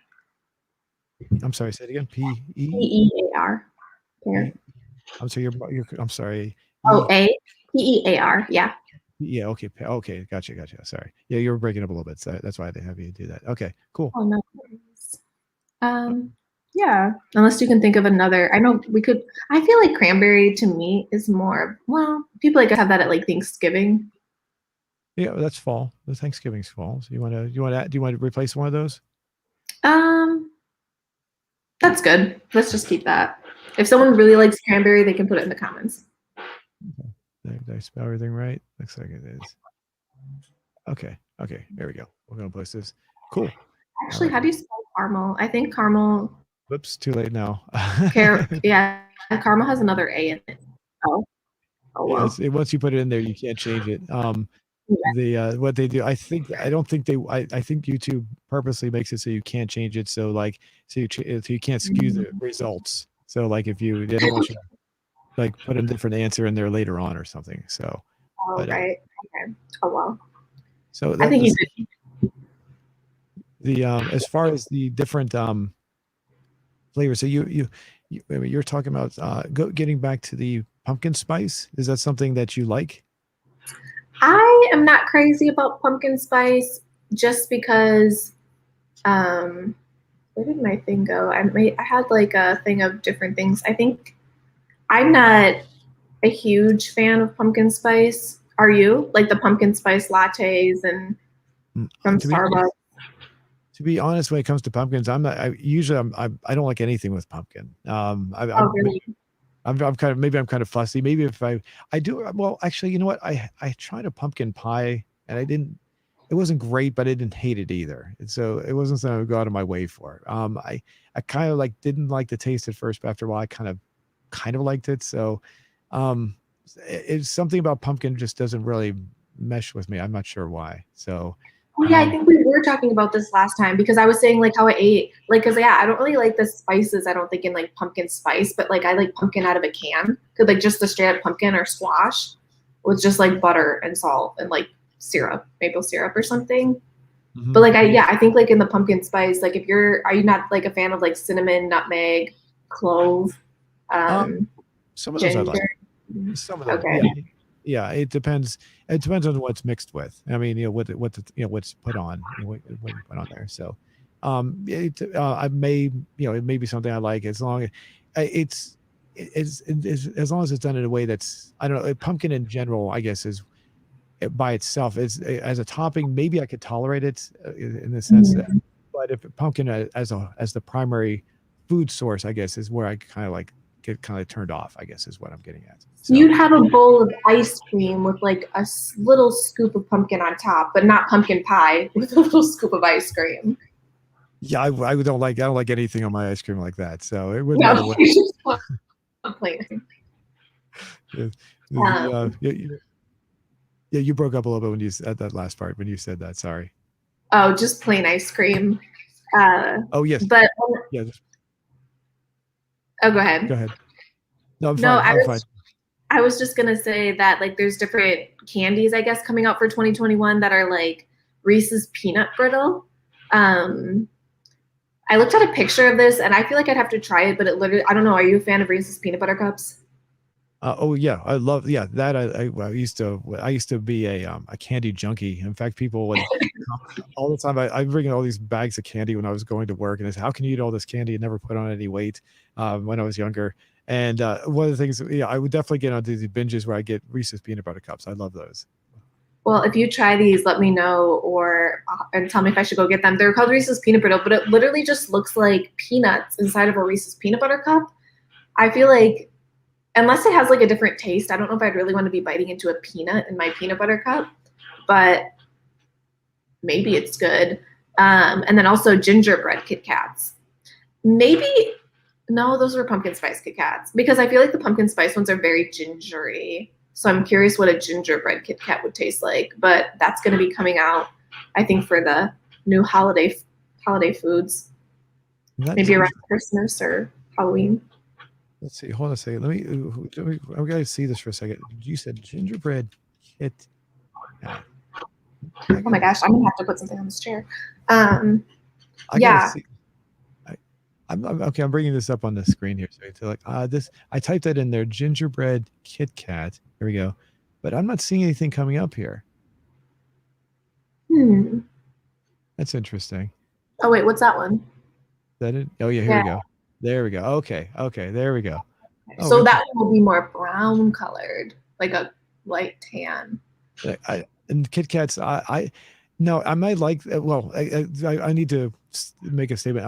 Speaker 1: I'm sorry. Say it again.
Speaker 2: P-E-A-R.
Speaker 1: E.
Speaker 2: Pear.
Speaker 1: I'm sorry. I'm sorry.
Speaker 2: Oh, A. P-E-A-R. Yeah.
Speaker 1: Yeah. Okay. Okay. Gotcha. Gotcha. Sorry. Yeah, you were breaking up a little bit. So that's why they have you do that. Okay. Cool.
Speaker 2: Oh no. Um, yeah, unless you can think of another. I know we could. I feel like cranberry to me is more. Well, people like have that at like Thanksgiving.
Speaker 1: Yeah, that's fall. The Thanksgiving's fall. So do you want to replace one of those?
Speaker 2: Um, that's good. Let's just keep that. If someone really likes cranberry, they can put it in the comments.
Speaker 1: Okay. Did I spell everything right? Looks like it is. Okay. Okay. There we go. We're gonna post this. Cool. All
Speaker 2: Actually,
Speaker 1: right.
Speaker 2: how do you spell caramel? I think caramel
Speaker 1: Whoops. Too late now.
Speaker 2: yeah, caramel has another A in it. Oh, oh
Speaker 1: Yes.
Speaker 2: well.
Speaker 1: Once you put it in there, you can't change it. What they do, I don't think I think YouTube purposely makes it so you can't change it. So like, so you can't skew the results. So like, if you, they don't want you to like put a different answer in there later on or something. So,
Speaker 2: Oh,
Speaker 1: but
Speaker 2: right. Okay. Oh well.
Speaker 1: so
Speaker 2: I
Speaker 1: that
Speaker 2: think you
Speaker 1: this
Speaker 2: did.
Speaker 1: the as far as the different flavors. So I mean, you're talking about getting back to the pumpkin spice. Is that something that you like?
Speaker 2: I am not crazy about pumpkin spice just because um where did my thing go? I had like a thing of different things. I think I'm not a huge fan of pumpkin spice. Are you? Like the pumpkin spice lattes and from
Speaker 1: To be
Speaker 2: Starbucks?
Speaker 1: when it comes to pumpkins, I'm not. I don't like anything with pumpkin.
Speaker 2: Oh, really?
Speaker 1: I'm kind of, maybe I'm kind of fussy. Maybe if I do, well, actually, you know what? I tried a pumpkin pie and I didn't. It wasn't great, but I didn't hate it either. And so it wasn't something I would go out of my way for. I kind of like didn't like the taste at first, but after a while, I kind of liked it. So, um, it's something about pumpkin just doesn't really mesh with me. I'm not sure why. So,
Speaker 2: Oh yeah, I
Speaker 1: um,
Speaker 2: think we were talking about this last time because I was saying like how I ate like because yeah, I don't really like the spices. I don't think in like pumpkin spice, but like I like pumpkin out of a can. Cause like just the straight up pumpkin or squash with just like butter and salt and like syrup, maple syrup or something. But
Speaker 1: mhm.
Speaker 2: like I think like in the pumpkin spice, like if you're are you not like a fan of like cinnamon, nutmeg, clove,
Speaker 1: Um,
Speaker 2: um,
Speaker 1: some of those I like.
Speaker 2: ginger?
Speaker 1: Some of them,
Speaker 2: Okay.
Speaker 1: yeah, yeah. It depends. It depends on what's mixed with. I mean, what's put on, what you put on there. So, I may, it may be something I like as long as it's as long as it's done in a way that's, I don't know. Pumpkin in general, I guess, is by itself is as a topping. Maybe I could tolerate it in the sense that,
Speaker 2: Mhm.
Speaker 1: but if pumpkin as the primary food source, I guess, is where I kind of like get kind of turned off. I guess is what I'm getting at. So.
Speaker 2: You'd have a bowl of ice cream with like a little scoop of pumpkin on top, but not pumpkin pie with a little scoop of ice cream.
Speaker 1: Yeah, I don't like anything on my ice cream like that. So it wouldn't matter
Speaker 2: No,
Speaker 1: what.
Speaker 2: you just want plain.
Speaker 1: The,
Speaker 2: Um,
Speaker 1: yeah, you broke up a little bit when you said that last part when you said that. Sorry.
Speaker 2: oh, just plain ice cream. Uh,
Speaker 1: Oh yes,
Speaker 2: but
Speaker 1: yeah.
Speaker 2: oh, go ahead.
Speaker 1: Go ahead. No, I'm
Speaker 2: No,
Speaker 1: fine. I'm fine.
Speaker 2: I was just gonna say that like there's different candies I guess coming out for 2021 that are like Reese's peanut brittle. Um, I looked at a picture of this and I feel like I'd have to try it, but it literally I don't know. Are you a fan of Reese's peanut butter cups?
Speaker 1: Oh yeah, I love that. I used to be a candy junkie. In fact, people would all the time. I bring in all these bags of candy when I was going to work, and they say, "How can you eat all this candy and never put on any weight?" When I was younger, and one of the things, yeah, I would definitely get onto these binges where I get Reese's peanut butter cups. I love those.
Speaker 2: Well, if you try these, let me know or and tell me if I should go get them. They're called Reese's peanut brittle, but it literally just looks like peanuts inside of a Reese's peanut butter cup. I feel like unless it has like a different taste, I don't know if I'd really want to be biting into a peanut in my peanut butter cup, but maybe it's good. And then also gingerbread KitKats. Maybe no, those were pumpkin spice KitKats because I feel like the pumpkin spice ones are very gingery. So I'm curious what a gingerbread Kit Kat would taste like. But that's going to be coming out, I think, for the new holiday foods,
Speaker 1: That
Speaker 2: maybe around
Speaker 1: ginger.
Speaker 2: Christmas or Halloween.
Speaker 1: Let's see. Hold on a second. I gotta see this for a second. You said gingerbread kit. Yeah, I
Speaker 2: Oh my
Speaker 1: gotta.
Speaker 2: gosh, I'm gonna have to put something on this chair. Um,
Speaker 1: I gotta
Speaker 2: yeah.
Speaker 1: see. I, I'm okay. I'm bringing this up on the screen here. So it's like this. I typed that in there. Gingerbread Kit Kat. Here we go. But I'm not seeing anything coming up here.
Speaker 2: Hmm.
Speaker 1: That's interesting.
Speaker 2: Oh wait, what's that one?
Speaker 1: Is that it? Oh yeah. Here
Speaker 2: Yeah.
Speaker 1: we go. There we go. Okay. Okay. There we go. Oh,
Speaker 2: So that
Speaker 1: interesting.
Speaker 2: one will be more brown colored, like a light tan.
Speaker 1: And Kit Kats. No, I might like. Well, I need to make a statement.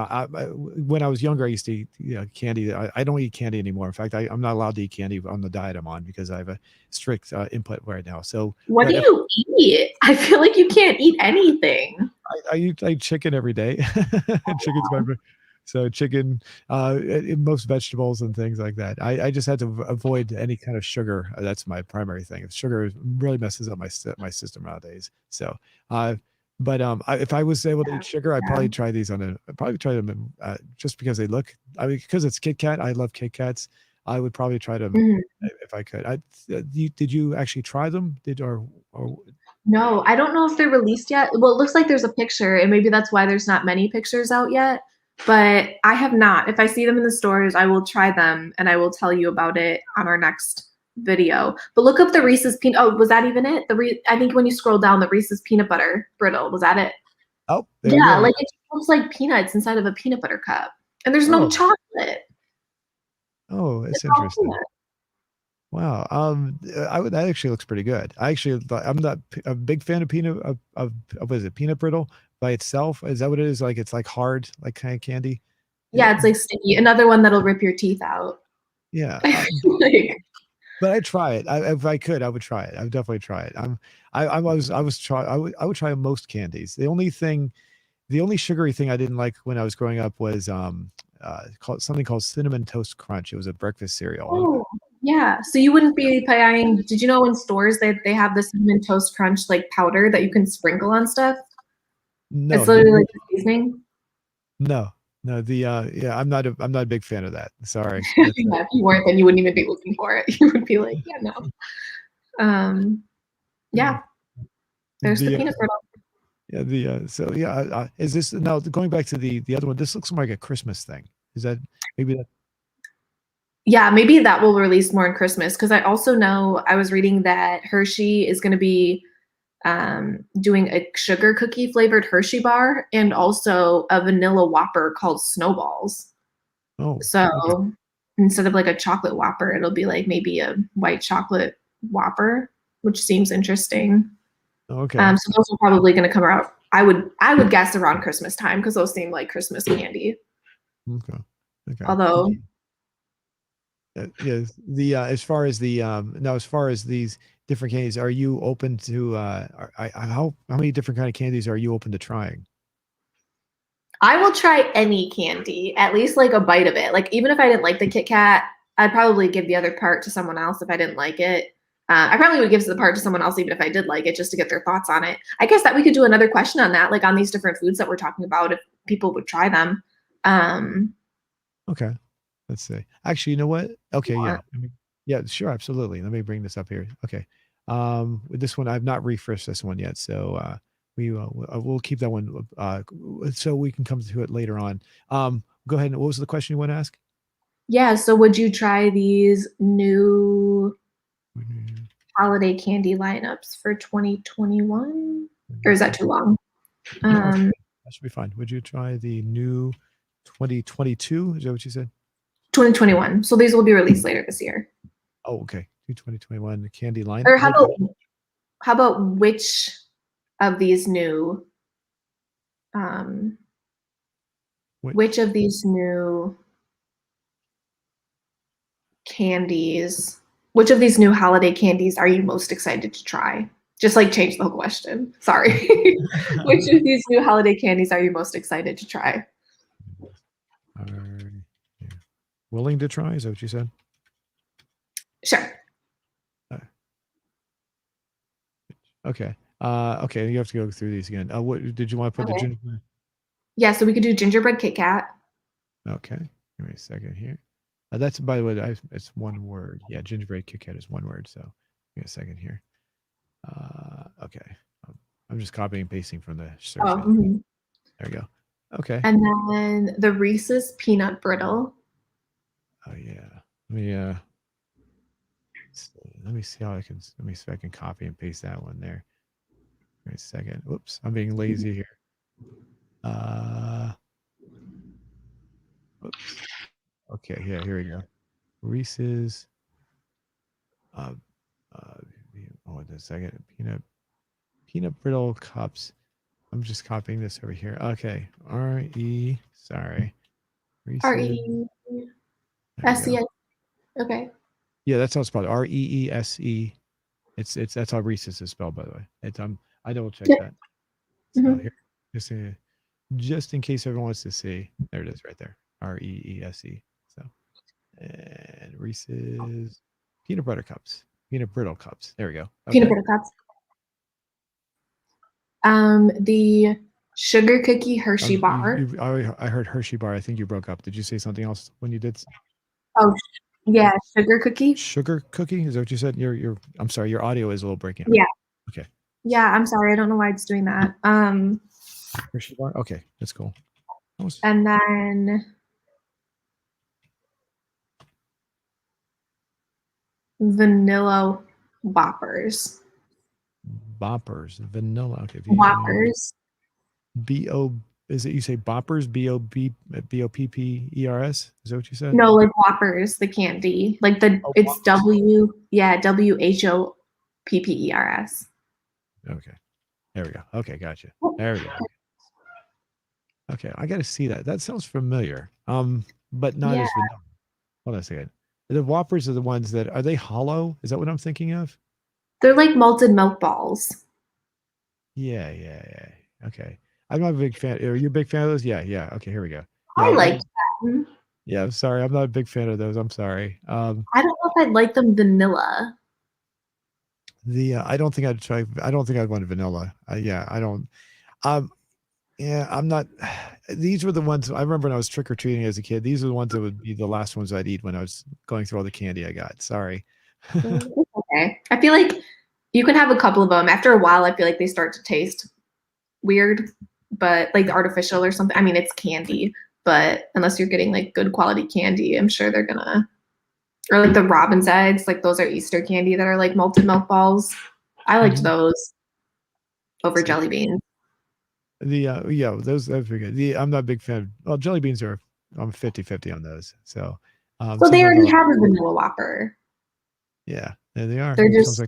Speaker 1: When I was younger, I used to eat, candy. I don't eat candy anymore. In fact, I'm not allowed to eat candy on the diet I'm on because I have a strict input right now. So,
Speaker 2: What do
Speaker 1: but if
Speaker 2: you eat? I feel like you can't eat anything.
Speaker 1: I eat chicken every day. Chicken's my so chicken, most vegetables and things like that. I just had to avoid any kind of sugar. That's my primary thing. Sugar really messes up my system nowadays. So, uh, but if I was able to eat sugar, I'd
Speaker 2: Yeah.
Speaker 1: probably try these I'd probably try them just because they look. I mean, because it's Kit Kat. I love Kit Kats. I would probably try them
Speaker 2: Mhm.
Speaker 1: if I could. Did you actually try them? Or
Speaker 2: No, I don't know if they're released yet. Well, it looks like there's a picture, and maybe that's why there's not many pictures out yet. But I have not. If I see them in the stores, I will try them and I will tell you about it on our next video. But look up the Reese's peanut. Oh, was that even it? I think when you scroll down, the Reese's peanut butter brittle. Was that it?
Speaker 1: oh, there you
Speaker 2: Yeah,
Speaker 1: go.
Speaker 2: like it looks like peanuts inside of a peanut butter cup, and there's no
Speaker 1: Oh,
Speaker 2: chocolate.
Speaker 1: oh,
Speaker 2: It's
Speaker 1: it's
Speaker 2: all
Speaker 1: interesting.
Speaker 2: peanut.
Speaker 1: Wow. That actually looks pretty good. I'm not a big fan of what is it, peanut brittle by itself? Is that what it is? Like it's like hard, like kind of candy. Yeah,
Speaker 2: Yeah, it's like sticky. Another one that'll rip your teeth out.
Speaker 1: yeah.
Speaker 2: I feel like
Speaker 1: But I'd try it. If I could, I would try it. I would definitely try it. I would try most candies. The only sugary thing I didn't like when I was growing up was something called cinnamon toast crunch. It was a breakfast cereal.
Speaker 2: oh, yeah. So you wouldn't be buying, did you know in stores they have the cinnamon toast crunch like powder that you can sprinkle on stuff?
Speaker 1: No,
Speaker 2: It's
Speaker 1: no,
Speaker 2: literally like a seasoning.
Speaker 1: no, no. Yeah, I'm not a big fan of that. Sorry. That's
Speaker 2: Yeah, if you weren't, then you wouldn't even be looking for it. You would be like, yeah, no. Um,
Speaker 1: uh,
Speaker 2: yeah, there's the
Speaker 1: the
Speaker 2: peanut brittle.
Speaker 1: yeah the so yeah. Is this now going back to the other one? This looks more like a Christmas thing. Is that maybe that?
Speaker 2: Yeah, maybe that will release more in Christmas because I also know I was reading that Hershey is going to be doing a sugar cookie flavored Hershey bar and also a vanilla Whopper called Snowballs.
Speaker 1: Oh,
Speaker 2: So
Speaker 1: okay,
Speaker 2: instead of like a chocolate Whopper, it'll be like maybe a white chocolate Whopper, which seems interesting.
Speaker 1: okay,
Speaker 2: So those are probably going to come out. I would guess around Christmas time because those seem like Christmas candy.
Speaker 1: okay, okay.
Speaker 2: Although,
Speaker 1: Yeah, as far as now as far as these different candies, are you open to how many different kind of candies are you open to trying?
Speaker 2: I will try any candy, at least like a bite of it. Like even if I didn't like the Kit Kat, I'd probably give the other part to someone else if I didn't like it. I probably would give the part to someone else even if I did like it, just to get their thoughts on it. I guess that we could do another question on that, like on these different foods that we're talking about, if people would try them. Um,
Speaker 1: Okay. Let's see. Actually, you know what? Okay, yeah.
Speaker 2: or-
Speaker 1: Yeah, sure, absolutely. Let me bring this up here. Okay. With this one, I've not refreshed this one yet, so we'll keep that one so we can come to it later on. Go ahead. What was the question you want to ask?
Speaker 2: yeah. So would you try these new
Speaker 1: Mhm.
Speaker 2: holiday candy lineups for 2021? Or is that too long?
Speaker 1: No,
Speaker 2: Um,
Speaker 1: that should be fine. Would you try the new 2022? Is that what you said?
Speaker 2: 2021. So these will be released later this year.
Speaker 1: Oh, okay. 2021 candy line.
Speaker 2: Or
Speaker 1: What?
Speaker 2: how about which of these new um, which
Speaker 1: Which?
Speaker 2: of these new candies, which of these new holiday candies are you most excited to try? Just like change the whole question. Sorry. Which of these new holiday candies are you most excited to try?
Speaker 1: Are you willing to try? Is that what you said?
Speaker 2: Sure.
Speaker 1: Uh, Okay. Okay, you have to go through these again. What did you want to put the
Speaker 2: Okay.
Speaker 1: ginger?
Speaker 2: Yeah, so we could do gingerbread Kitkat.
Speaker 1: Okay, give me a second here. That's by the way, it's one word. Yeah, gingerbread Kitkat is one word. So give me a second here. Okay, I'm just copying and pasting from the search
Speaker 2: Oh,
Speaker 1: engine.
Speaker 2: mhm.
Speaker 1: There we go. Okay.
Speaker 2: And then the Reese's peanut brittle.
Speaker 1: Oh yeah. Let me see how I can. Let me see if I can copy and paste that one there. Wait a second. Whoops, I'm being lazy here. Uh, Whoops. Okay, yeah, here we go. Reese's. Uh, uh, oh, wait a second. Peanut brittle cups. I'm just copying this over here. Okay. Sorry. Reese's.
Speaker 2: Reese.
Speaker 1: There we go.
Speaker 2: Okay.
Speaker 1: Yeah, that's how it's spelled. Reese. It's that's how Reese's is spelled, by the way. It's I double checked
Speaker 2: Yeah.
Speaker 1: that. So
Speaker 2: Mhm.
Speaker 1: here, just in case everyone wants to see, there it is right there. Reese. So and Reese's peanut butter cups, peanut brittle cups. There we go.
Speaker 2: Peanut
Speaker 1: Okay.
Speaker 2: butter cups. The sugar cookie Hershey bar.
Speaker 1: I heard Hershey bar. I think you broke up. Did you say something else when you did?
Speaker 2: Oh, yeah, sugar cookie.
Speaker 1: Sugar cookie? Is that what you said? I'm sorry, your audio is a little breaking up.
Speaker 2: Yeah.
Speaker 1: Okay.
Speaker 2: Yeah, I'm sorry. I don't know why it's doing that.
Speaker 1: Hershey bar? Okay, that's cool.
Speaker 2: And then vanilla whoppers.
Speaker 1: Boppers, vanilla. Okay,
Speaker 2: Whoppers.
Speaker 1: B O. Is it you say boppers? Boppers? Is that what you said?
Speaker 2: No, like whoppers, the candy. Like
Speaker 1: Oh,
Speaker 2: it's
Speaker 1: Whoppers.
Speaker 2: WHOPPERS.
Speaker 1: Okay, there we go. Okay, gotcha. There we go. Okay, I got to see that. That sounds familiar. But not
Speaker 2: Yeah,
Speaker 1: as vanilla. Hold on a second. The Whoppers are the ones that are they hollow? Is that what I'm thinking of?
Speaker 2: they're like malted milk balls.
Speaker 1: Yeah. Okay. I'm not a big fan. Are you a big fan of those? Yeah. Okay, here we go. Yeah,
Speaker 2: I like them.
Speaker 1: yeah, I'm sorry. I'm not a big fan of those. I'm sorry.
Speaker 2: I don't know if I'd like them vanilla.
Speaker 1: I don't think I'd try. I don't think I'd want vanilla. Yeah, I don't. Um, yeah, I'm not. These were the ones I remember when I was trick or treating as a kid. These are the ones that would be the last ones I'd eat when I was going through all the candy I got. Sorry.
Speaker 2: It's okay. I feel like you can have a couple of them. After a while, I feel like they start to taste weird, but like artificial or something. I mean, it's candy, but unless you're getting like good quality candy, I'm sure they're gonna. Or like the robin's eggs, like those are Easter candy that are like malted milk balls. I liked
Speaker 1: Mhm.
Speaker 2: those over
Speaker 1: See,
Speaker 2: jelly beans.
Speaker 1: yeah, those are good. I'm not a big fan. Well, jelly beans are I'm 50-50 on those. So
Speaker 2: So they
Speaker 1: sometimes I
Speaker 2: already
Speaker 1: like.
Speaker 2: have a vanilla whopper.
Speaker 1: Yeah, there they are.
Speaker 2: They're
Speaker 1: It comes
Speaker 2: just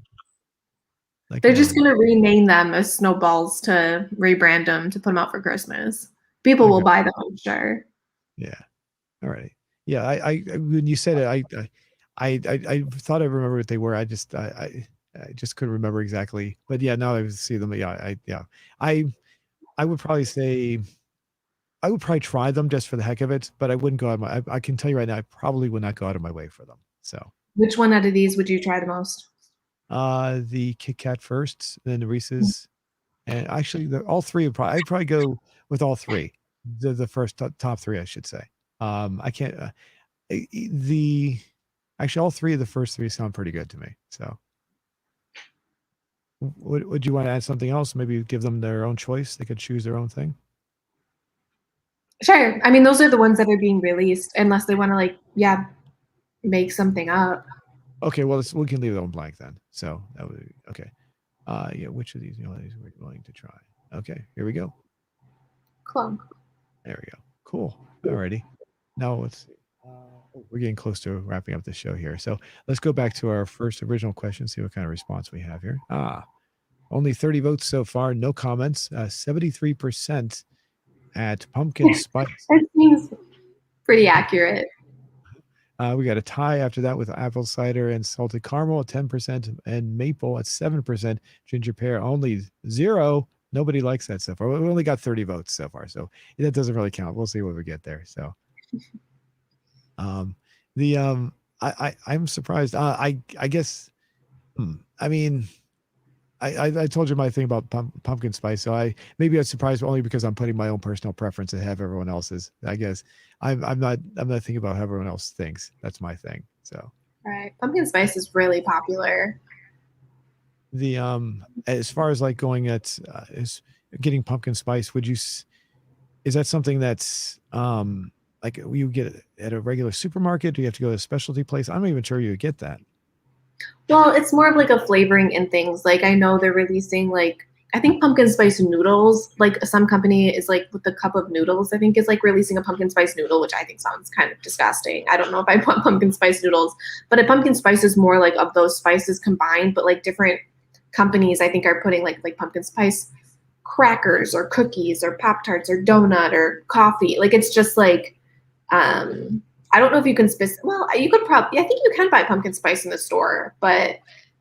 Speaker 1: like a
Speaker 2: they're just
Speaker 1: jelly.
Speaker 2: gonna rename them as snowballs to rebrand them to put them out for Christmas. People will
Speaker 1: Okay.
Speaker 2: buy them, I'm sure.
Speaker 1: Yeah. All right. Yeah. When you said it, I thought I remember what they were. I just couldn't remember exactly. But yeah, now I see them. Yeah. I, I would probably say I would probably try them just for the heck of it, but I wouldn't go out of I can tell you right now, I probably would not go out of my way for them. So,
Speaker 2: Which one out of these would you try the most?
Speaker 1: the Kit Kat first, then the Reese's, and actually all three I'd probably go with all three. The first top three, I should say. I can't. The Actually all three of the first three sound pretty good to me. So would you want to add something else? Maybe give them their own choice. They could choose their own thing.
Speaker 2: Sure. I mean, those are the ones that are being released, unless they want to like, yeah, make something up.
Speaker 1: Okay, well we can leave that one blank then. So that would be okay. Yeah, which of these these we're willing to try? Okay, here we go.
Speaker 2: Cool.
Speaker 1: There we go. Cool. Alrighty. Now let's see. We're getting close to wrapping up the show here. So let's go back to our first original question, see what kind of response we have here. Only 30 votes so far, no comments. 73% at pumpkin spice.
Speaker 2: That seems pretty accurate.
Speaker 1: We got a tie after that with apple cider and salted caramel at 10% and maple at 7%. Ginger pear only 0. Nobody likes that so far. We only got 30 votes so far, so that doesn't really count. We'll see what we get there. So, the I'm surprised. I guess. I mean, I told you my thing about pumpkin spice, so maybe I'm surprised only because I'm putting my own personal preference ahead of everyone else's. I guess I'm not thinking about how everyone else thinks. That's my thing. So
Speaker 2: Right. Pumpkin spice is really popular.
Speaker 1: the as far as like going at is getting pumpkin spice, is that something that's like you get it at a regular supermarket? Do you have to go to a specialty place? I'm not even sure you would get that.
Speaker 2: Well, it's more of like a flavoring in things. Like I know they're releasing like I think pumpkin spice noodles. Like some company is like with the cup of noodles. I think is like releasing a pumpkin spice noodle, which I think sounds kind of disgusting. I don't know if I want pumpkin spice noodles, but a pumpkin spice is more like of those spices combined. But like different companies, I think are putting like pumpkin spice crackers or cookies or Pop Tarts or donut or coffee. Like it's just like I don't know if you can well, you could probably I think you can buy pumpkin spice in the store, but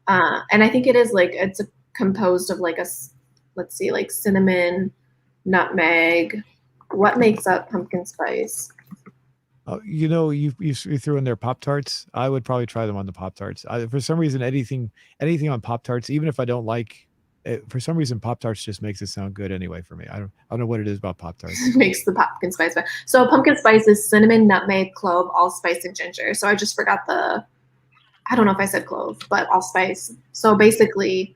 Speaker 2: and I think it is like it's composed of like let's see, like cinnamon, nutmeg. What makes up pumpkin spice?
Speaker 1: You threw in there Pop Tarts. I would probably try them on the Pop Tarts. For some reason, anything on Pop Tarts, even if I don't like it, for some reason, Pop Tarts just makes it sound good anyway for me. I don't know what it is about Pop Tarts.
Speaker 2: Makes the pumpkin spice. So pumpkin spice is cinnamon, nutmeg, clove, allspice, and ginger. So I just forgot I don't know if I said clove, but allspice. So basically,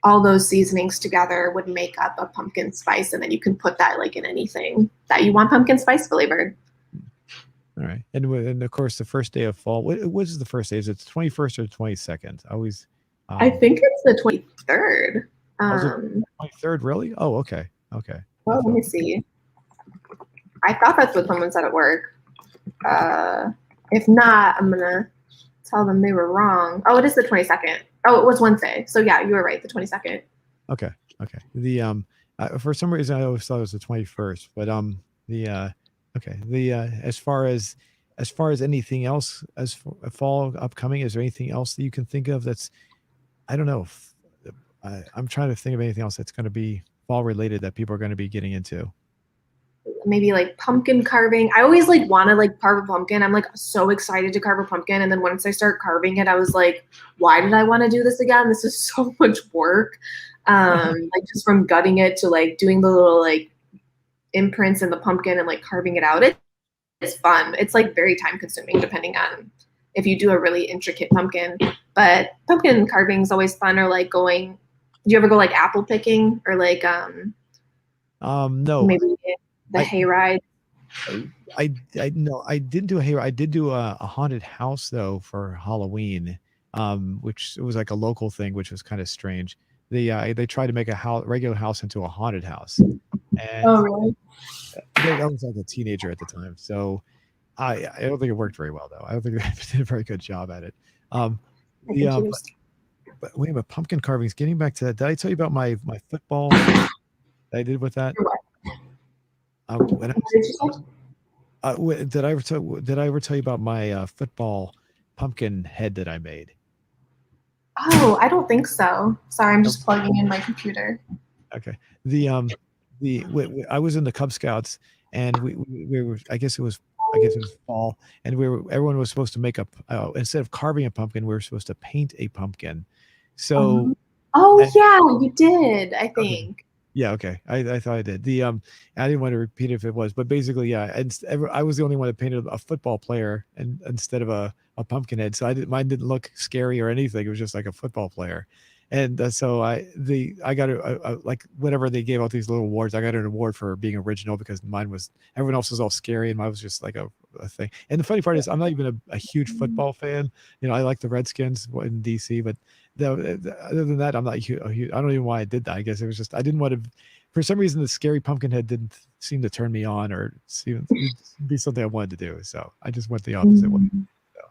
Speaker 2: all those seasonings together would make up a pumpkin spice, and then you can put that like in anything that you want pumpkin spice flavored.
Speaker 1: All right, and of course, the first day of fall. What is the first day? Is it the 21st or the 22nd? I always.
Speaker 2: I think it's the 23rd.
Speaker 1: Was it 23rd? Really? Oh, okay, okay.
Speaker 2: Well, let me see. I thought that's what someone said at work. If not, I'm gonna tell them they were wrong. Oh, it is the 22nd. Oh, it was Wednesday. So yeah, you were right. The 22nd.
Speaker 1: Okay. Okay. For some reason I always thought it was the 21st, but the okay. As far as anything else as fall upcoming, is there anything else that you can think of that's I don't know. I'm trying to think of anything else that's going to be fall related that people are going to be getting into.
Speaker 2: Maybe like pumpkin carving. I always like want to like carve a pumpkin. I'm like so excited to carve a pumpkin, and then once I start carving it, I was like, why did I want to do this again? This is so much work. Like just from gutting it to like doing the little like imprints in the pumpkin and like carving it out. It's fun. It's like very time consuming depending on if you do a really intricate pumpkin. But pumpkin carving is always fun. Or like going. Do you ever go like apple picking or like
Speaker 1: No.
Speaker 2: maybe the hayride?
Speaker 1: I no, I didn't do a hayride. I did do a haunted house though for Halloween, which it was like a local thing, which was kind of strange. They tried to make regular house into a haunted house, and
Speaker 2: Oh, really?
Speaker 1: I was like a teenager at the time, so I don't think it worked very well though. I don't think they did a very good job at it.
Speaker 2: I
Speaker 1: The
Speaker 2: think he was.
Speaker 1: but wait, but pumpkin carvings. Getting back to that, did I tell you about my football that I did with that? When I
Speaker 2: What
Speaker 1: was
Speaker 2: did you say?
Speaker 1: did I ever tell you about my football pumpkin head that I made?
Speaker 2: Oh, I don't think so. Sorry, I'm
Speaker 1: Nope.
Speaker 2: just plugging in my computer.
Speaker 1: Okay. I was in the Cub Scouts, and we were. I guess it was fall, and everyone was supposed to make up instead of carving a pumpkin, we were supposed to paint a pumpkin. So
Speaker 2: Oh,
Speaker 1: and
Speaker 2: yeah, you did, I
Speaker 1: okay.
Speaker 2: think.
Speaker 1: Yeah, okay. I thought I did. I didn't want to repeat it if it was, but basically, yeah. And I was the only one that painted a football player and instead of a pumpkin head. So mine didn't look scary or anything. It was just like a football player. And so I got like whatever they gave out these little awards. I got an award for being original because everyone else was all scary and mine was just like a thing. And the funny part is I'm not even a huge football fan. I like the Redskins in DC, but other than that, I'm not huge. I don't even know why I did that. I guess it was just I didn't want to. For some reason, the scary pumpkin head didn't seem to turn me on or seem be something I wanted to do. So I just went the opposite way. So,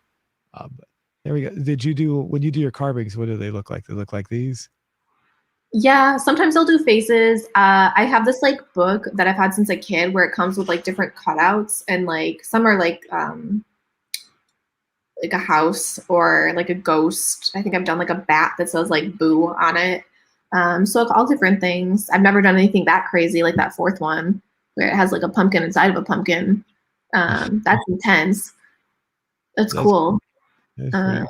Speaker 1: but there we go. When you do your carvings? What do they look like? They look like these.
Speaker 2: Yeah, sometimes I'll do faces. I have this like book that I've had since a kid where it comes with like different cutouts and like some are like a house or like a ghost. I think I've done like a bat that says like boo on it. So all different things. I've never done anything that crazy like that fourth one where it has like a pumpkin inside of a pumpkin. That's intense. That's
Speaker 1: That's
Speaker 2: cool.
Speaker 1: that's pretty.
Speaker 2: Um,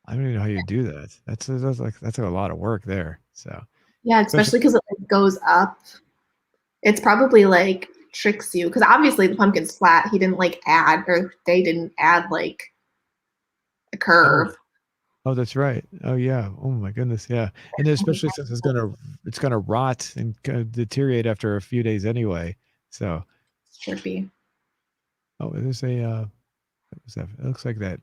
Speaker 1: I don't even know how you do that. That's like a lot of work there. So
Speaker 2: yeah,
Speaker 1: especially
Speaker 2: especially because it like, goes up. It's probably like tricks you because obviously the pumpkin's flat. He didn't like add or they didn't add like a
Speaker 1: oh
Speaker 2: curve.
Speaker 1: oh that's right. Oh yeah. Oh my goodness. Yeah. And then especially since it's gonna rot and deteriorate after a few days anyway. So
Speaker 2: It's trippy.
Speaker 1: oh there's what was that? It looks like that.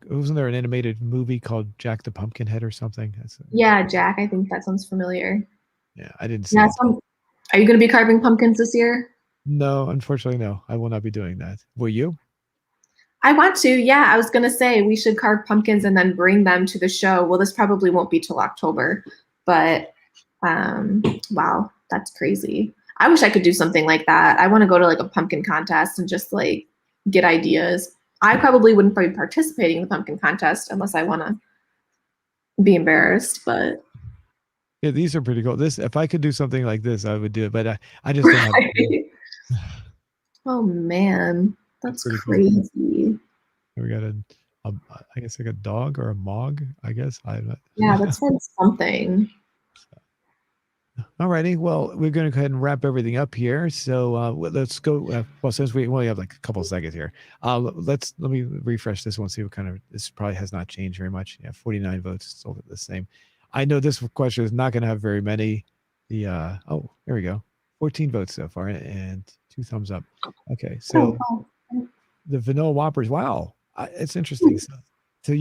Speaker 1: Wasn't there an animated movie called Jack the Pumpkinhead or something?
Speaker 2: Yeah, Jack, I think that sounds familiar.
Speaker 1: Yeah, I didn't see
Speaker 2: Yeah,
Speaker 1: it.
Speaker 2: are you going to be carving pumpkins this year?
Speaker 1: No, unfortunately, no. I will not be doing that. Will you?
Speaker 2: I want to. Yeah, I was going to say we should carve pumpkins and then bring them to the show. Well, this probably won't be till October, but Wow, that's crazy. I wish I could do something like that. I want to go to like a pumpkin contest and just like get ideas. I probably wouldn't be participating in the pumpkin contest unless I want to be embarrassed, but
Speaker 1: Yeah, these are pretty cool. This, if I could do something like this, I would do it, but I just don't have.
Speaker 2: right. Oh man,
Speaker 1: That's
Speaker 2: that's
Speaker 1: pretty cool.
Speaker 2: crazy.
Speaker 1: We got a, I guess like a dog or a mog. I guess I'm
Speaker 2: Yeah,
Speaker 1: not.
Speaker 2: that's been something.
Speaker 1: All righty. Well, we're going to go ahead and wrap everything up here. So let's go. Well, since we only have like a couple of seconds here, let me refresh this one. See what kind of this probably has not changed very much. Yeah, 49 votes, still the same. I know this question is not going to have very many. The oh, there we go, 14 votes so far, and 2 thumbs up. Okay,
Speaker 2: Oh,
Speaker 1: so
Speaker 2: wow.
Speaker 1: the vanilla whoppers. Wow, it's interesting. So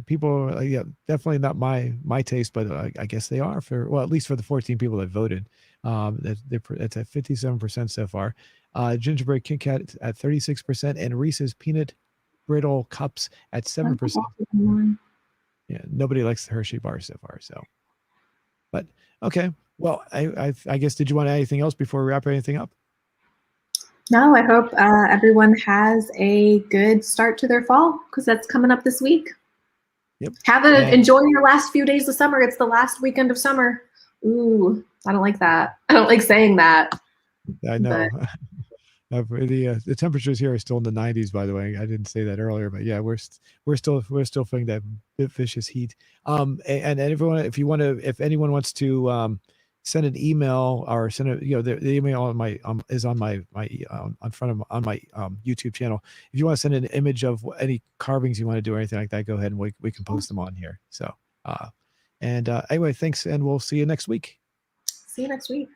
Speaker 1: people, yeah, definitely not my taste, but I guess they are for, well, at least for the 14 people that voted. It's at 57% so far. Gingerbread Kitkat at 36%, and Reese's peanut brittle cups at 7%. Yeah, nobody likes the Hershey bar so far. So, but okay. Well, I guess, did you want to add anything else before we wrap anything up?
Speaker 2: No, I hope everyone has a good start to their fall because that's coming up this week.
Speaker 1: Yep.
Speaker 2: Enjoy your last few days of summer. It's the last weekend of summer. Ooh, I don't like that. I don't like saying that.
Speaker 1: I know. The temperatures here are still in the 90s, by the way. I didn't say that earlier, but yeah, we're still feeling that bit vicious heat. And everyone, if anyone wants to send an email or send a, the email on my is on my on front of on my YouTube channel. If you want to send an image of any carvings you want to do or anything like that, go ahead and we can post them on here. So anyway, thanks, and we'll see you next week.
Speaker 2: See you next week.